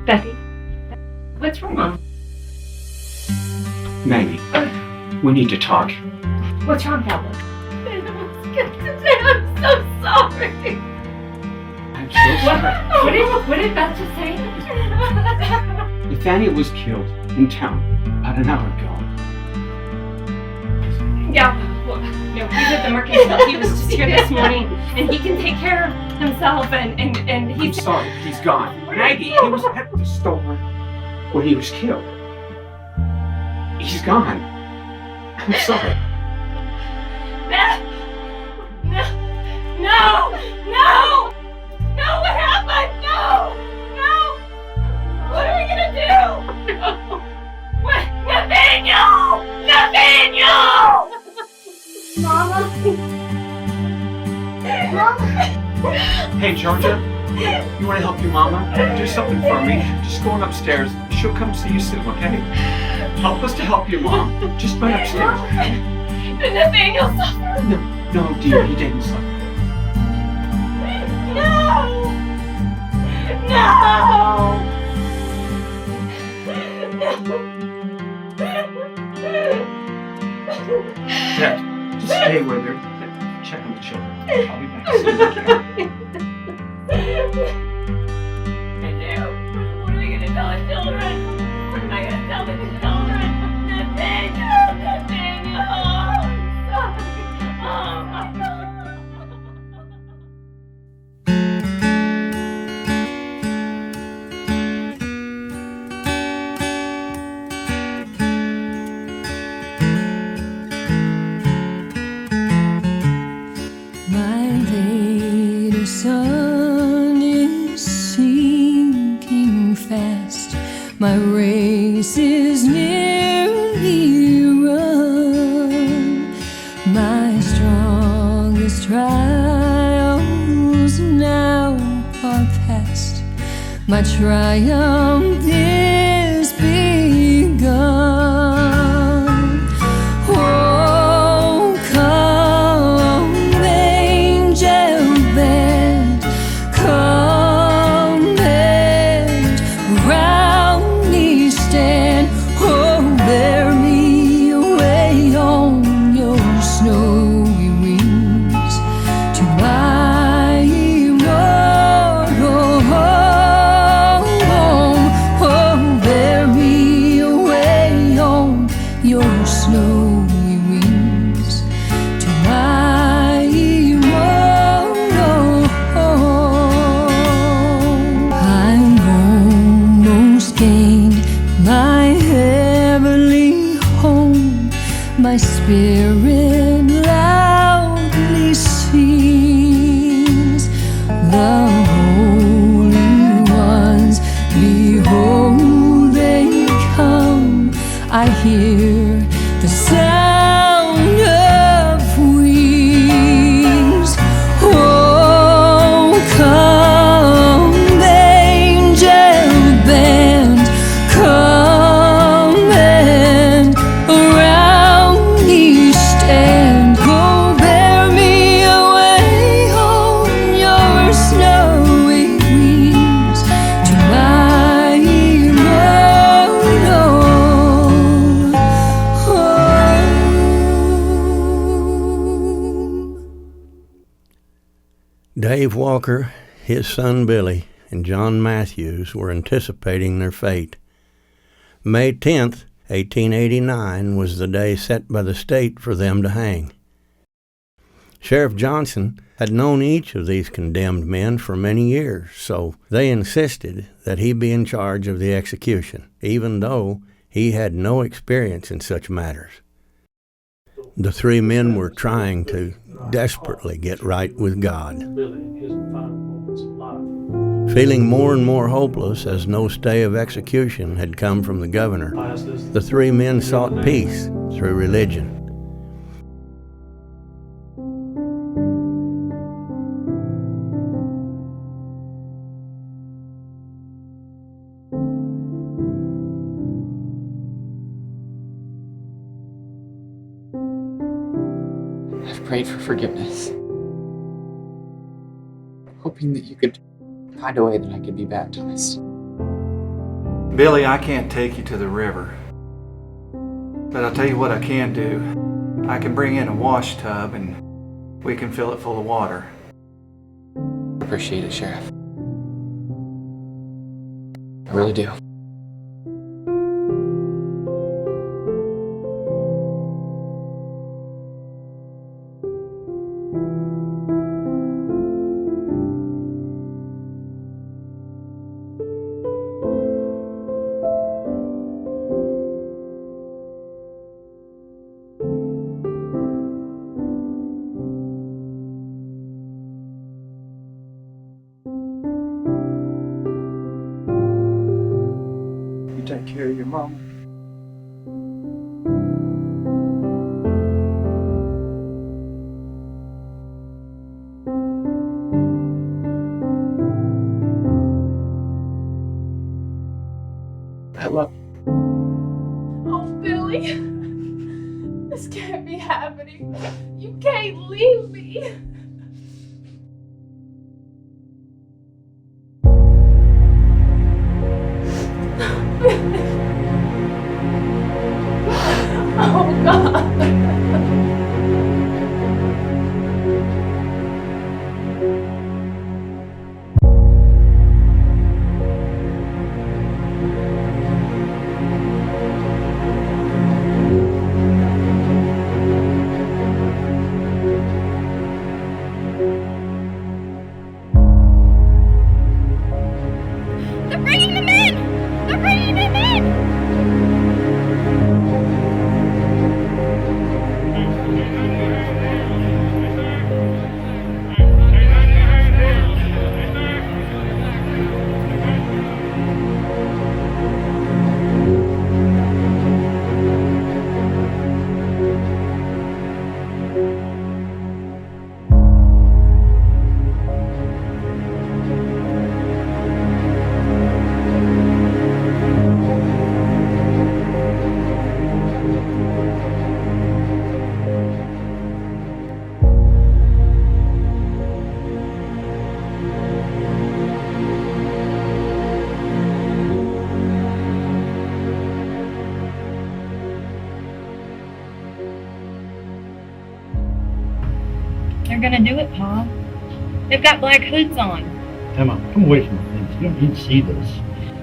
Bethy, What's wrong? Maggie, we need to talk. What's wrong, Albert? I'm so sorry. I'm so sorry. What did Beth just say? Nathaniel was killed in town about an hour ago. Yeah, well, no, he's at the Mercantile. He was just here this morning, and he can take care of himself, and he's... I'm sorry, he's gone. Maggie, he was at the store when he was killed. He's gone. I'm sorry. No! What happened? No! What are we gonna do? What? Nathaniel! Mama? Hey, Georgia, you want to help your mama? Do something for me. Just going upstairs. She'll come see you soon, okay? Help us to help your mom. Just run upstairs. Did Nathaniel suffer? No, dear, he didn't suffer. Dad, just stay with her. Check on the children. I'll be back as soon as I can. What are we gonna tell the children? What am I gonna tell the children? Nathaniel! Oh my God! My lady sun is sinking fast. My race is nearly run. My strongest trials now are past. My triumph is begun. Oh, come, angel band, come and round me stand. Oh, bear me away on your snowy wings to my immortal home. Oh, bear me away on your snowy wings to my immortal home. I'm almost gained my heavenly home. My spirit loudly sings the holy ones. Behold, they come. I hear the sound of wings. Oh, come, angel band, come and around me stand. Oh, bear me away on your snowy wings to my immortal home. Dave Walker, his son Billy, and John Matthews were anticipating their fate. May 10th, 1889 was the day set by the state for them to hang. Sheriff Johnson had known each of these condemned men for many years, so they insisted that he be in charge of the execution, even though he had no experience in such matters. The three men were trying to desperately get right with God. Feeling more and more hopeless as no stay of execution had come from the governor, the three men sought peace through religion. I've prayed for forgiveness, hoping that you could find a way that I could be baptized. Billy, I can't take you to the river. But I'll tell you what I can do. I can bring in a wash tub and we can fill it full of water. Appreciate it, Sheriff. I really do. Take care of your mama. I love you. Oh, Billy. This can't be happening. You can't leave me. Oh, God. They're bringing them in! They're bringing them in! They're gonna do it, Pa. They've got black hoods on. Emma, come away from the things. You don't need to see this.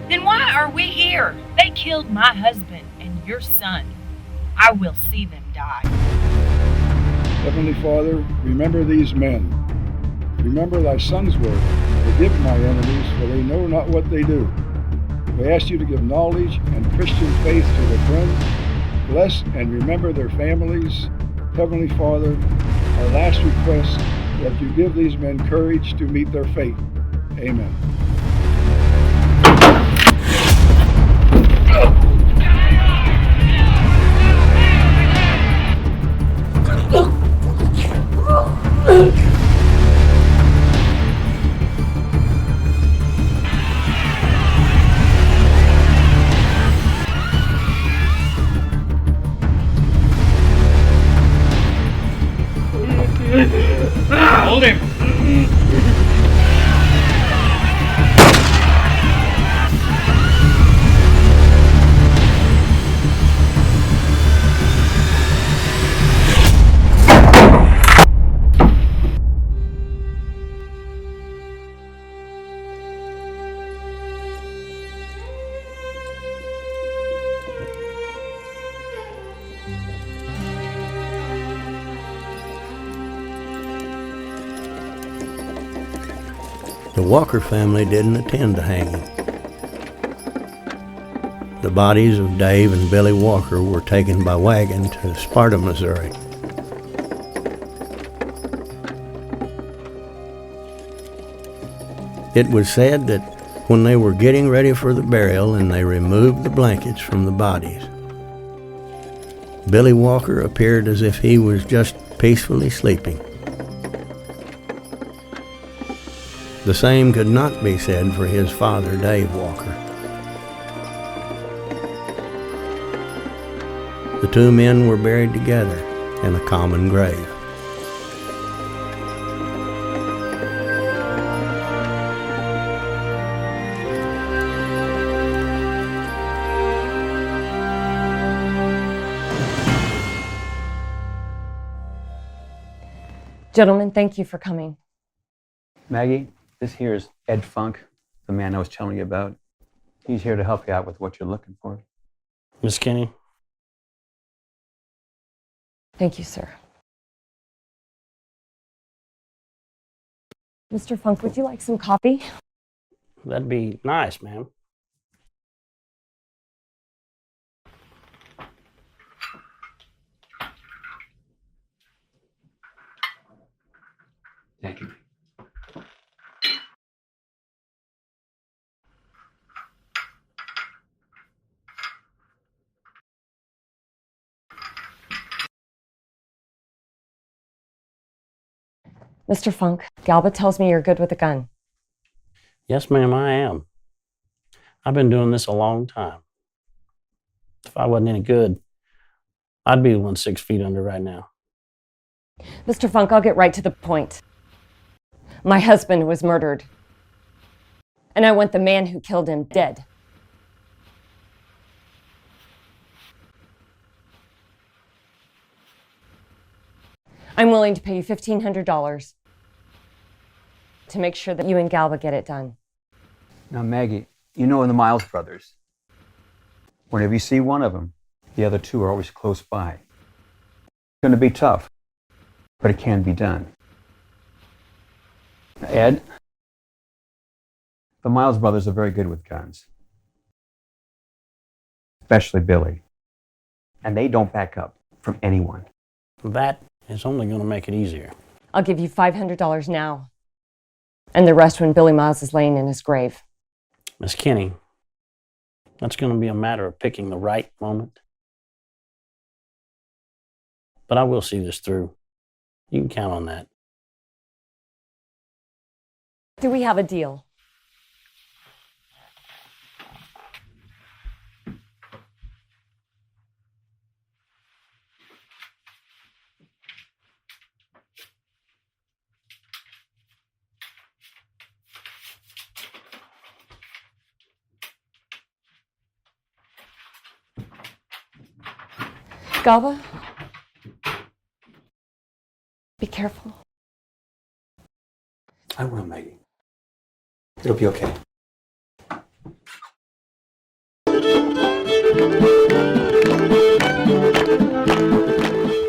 Then why are we here? They killed my husband and your son. I will see them die. Heavenly Father, remember these men. Remember thy son's word. Forgive my enemies, for they know not what they do. We ask you to give knowledge and Christian faith to their friends. Bless and remember their families. Heavenly Father, our last request that you give these men courage to meet their fate. Amen. Hold him! The Walker family didn't attend the hanging. The bodies of Dave and Billy Walker were taken by wagon to Sparta, Missouri. It was said that when they were getting ready for the burial and they removed the blankets from the bodies, Billy Walker appeared as if he was just peacefully sleeping. The same could not be said for his father, Dave Walker. The two men were buried together in a common grave. Gentlemen, thank you for coming. Maggie, this here is Ed Funk, the man I was telling you about. He's here to help you out with what you're looking for. Miss Kenny? Thank you, sir. Mr. Funk, would you like some coffee? That'd be nice, ma'am. Thank you. Mr. Funk, Galba tells me you're good with a gun. Yes, ma'am, I am. I've been doing this a long time. If I wasn't any good, I'd be the one 6 feet under right now. Mr. Funk, I'll get right to the point. My husband was murdered, and I want the man who killed him dead. I'm willing to pay you $1,500 to make sure that you and Galba get it done. Now, Maggie, you know the Miles brothers. Whenever you see one of them, the other two are always close by. It's going to be tough, but it can be done. Now, Ed, the Miles brothers are very good with guns, especially Billy, and they don't back up from anyone. That is only going to make it easier. I'll give you $500 now, and the rest when Billy Miles is laying in his grave. Miss Kenny, that's going to be a matter of picking the right moment. But I will see this through. You can count on that. Do we have a deal? Galba? Be careful. I will, Maggie. It'll be okay.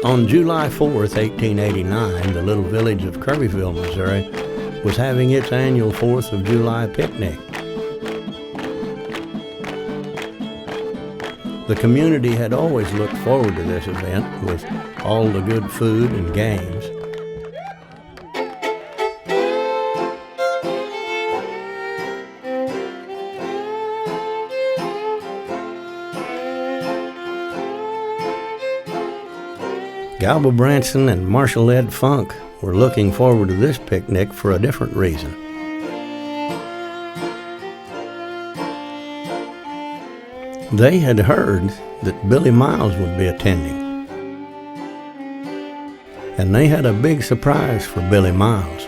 On July 4th, 1889, the little village of Kirbyville, Missouri, was having its annual 4th of July picnic. The community had always looked forward to this event with all the good food and games. Galba Branson and Marshal Ed Funk were looking forward to this picnic for a different reason. They had heard that Billy Miles would be attending, and they had a big surprise for Billy Miles.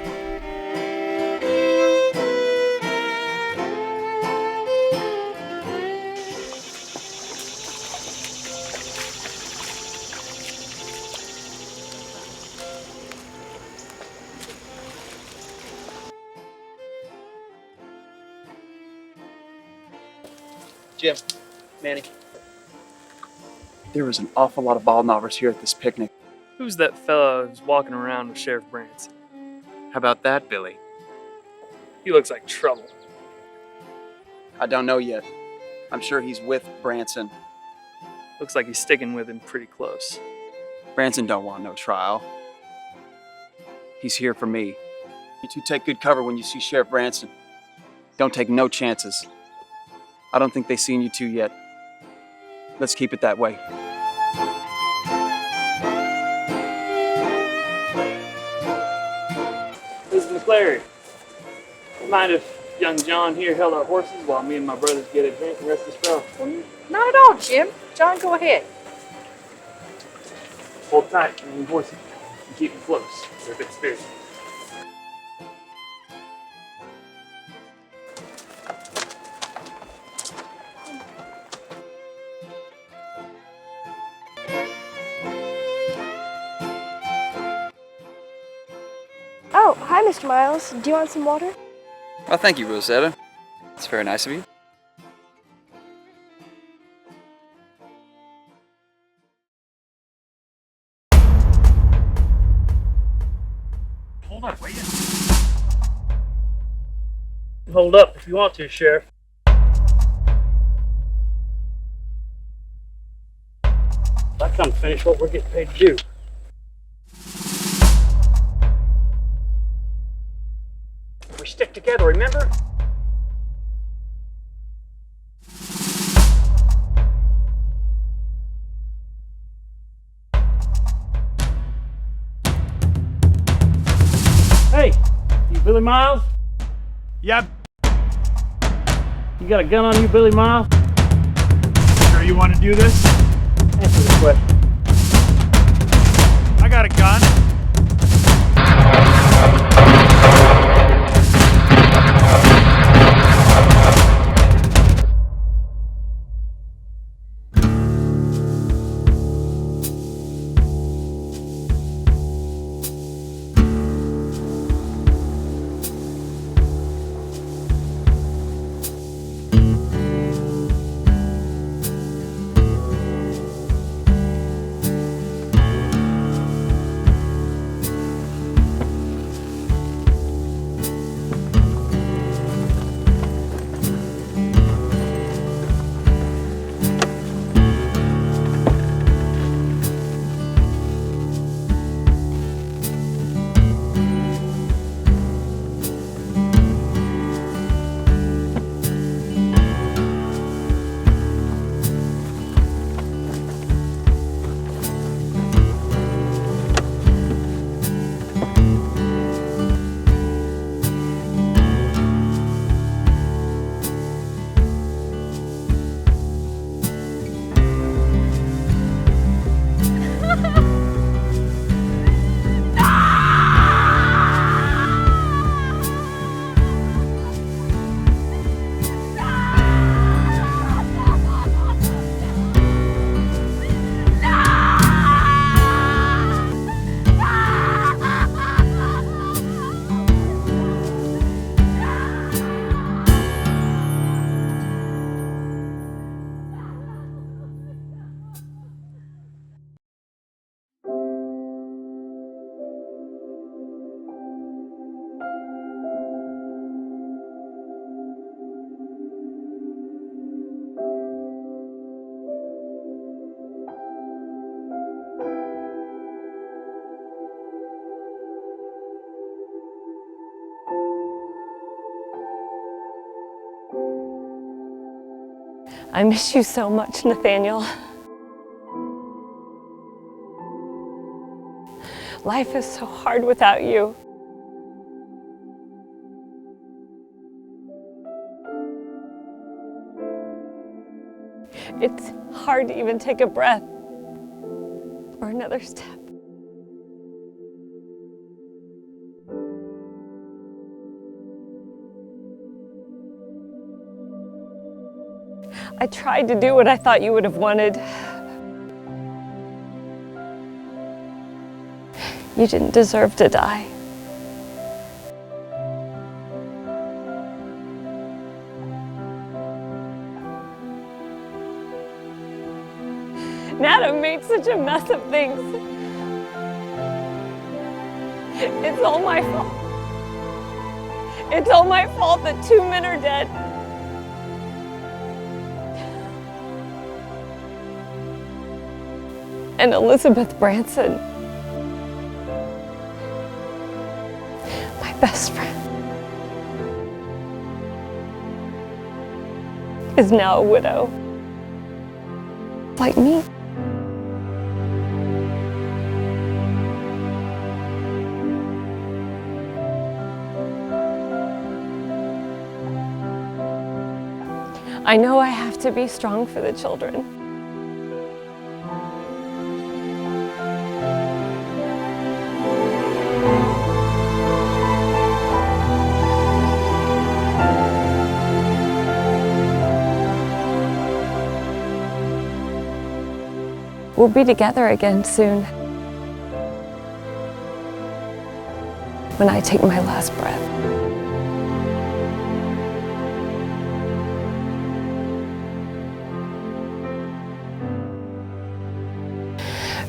Jim, Manny. There was an awful lot of baldknobbers here at this picnic. Who's that fella who's walking around with Sheriff Branson? How about that, Billy? He looks like trouble. I don't know yet. I'm sure he's with Branson. Looks like he's sticking with him pretty close. Branson don't want no trial. He's here for me. You two take good cover when you see Sheriff Branson. Don't take no chances. I don't think they've seen you two yet. Let's keep it that way. Mrs. McClary, mind if young John here held our horses while me and my brothers get a drink and rest the spell? Not at all, Jim. John, go ahead. Hold tight, man, horses, and keep them close. They're a bit spirited. Mr. Miles. Do you want some water? Oh, thank you, Rosetta. It's very nice of you. Hold up, wait. Hold up if you want to, Sheriff. I come finish what we're getting paid to do. We stick together, remember? Hey, you Billy Miles? Yep. You got a gun on you, Billy Miles? Sure you want to do this? Answer the question. I got a gun. I miss you so much, Nathaniel. Life is so hard without you. It's hard to even take a breath or another step. I tried to do what I thought you would have wanted. You didn't deserve to die. Nada made such a mess of things. It's all my fault. It's all my fault that 2 men are dead. And Elizabeth Branson, my best friend, is now a widow, like me. I know I have to be strong for the children. We'll be together again soon. when I take my last breath.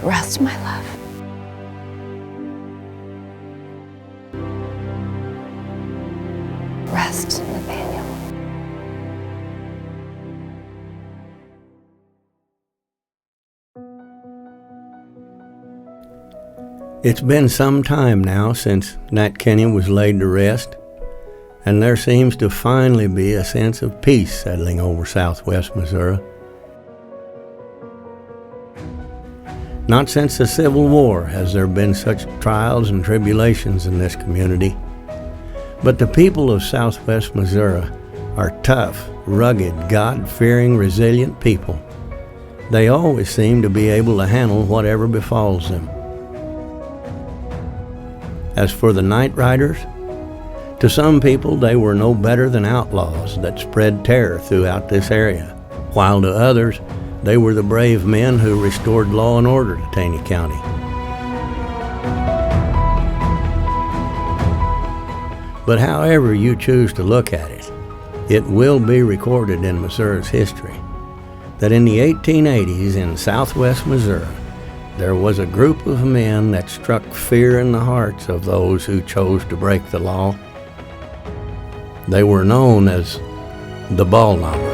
Rest, my love. Rest, Nathaniel. It's been some time now since Nat Kenny was laid to rest, and there seems to finally be a sense of peace settling over southwest Missouri. Not since the Civil War has there been such trials and tribulations in this community. But the people of southwest Missouri are tough, rugged, God-fearing, resilient people. They always seem to be able to handle whatever befalls them. As for the night riders, to some people they were no better than outlaws that spread terror throughout this area, while to others they were the brave men who restored law and order to Taney County. But however you choose to look at it, it will be recorded in Missouri's history that in the 1880s in southwest Missouri, there was a group of men that struck fear in the hearts of those who chose to break the law. They were known as the BALDKNOBBERs.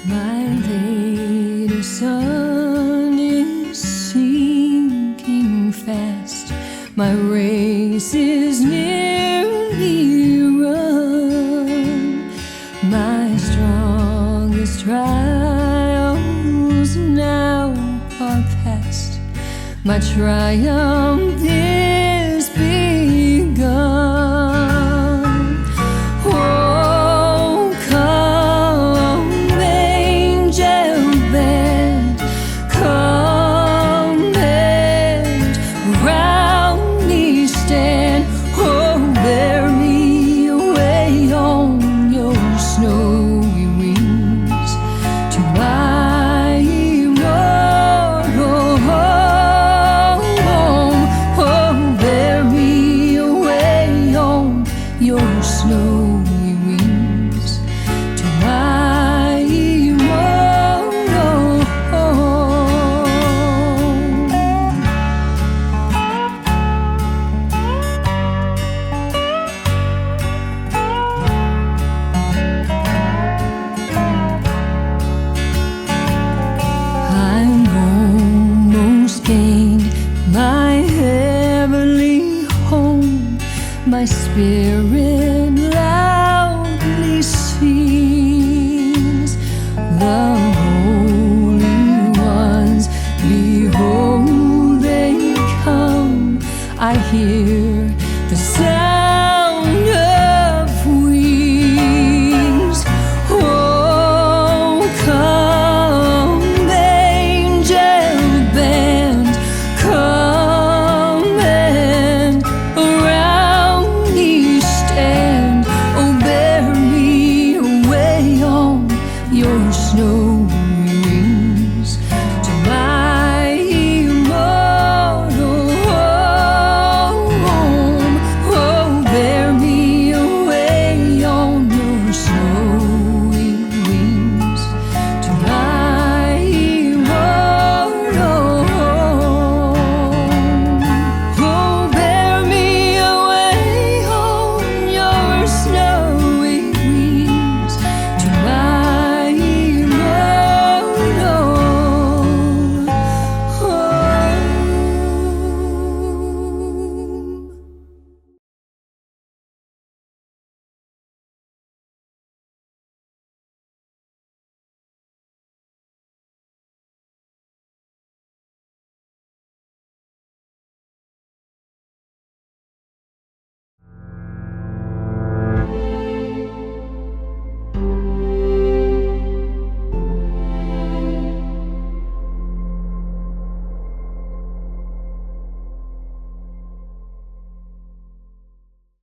My lady sun is sinking fast. My race is nearly run. My strongest trials now are past. My triumph is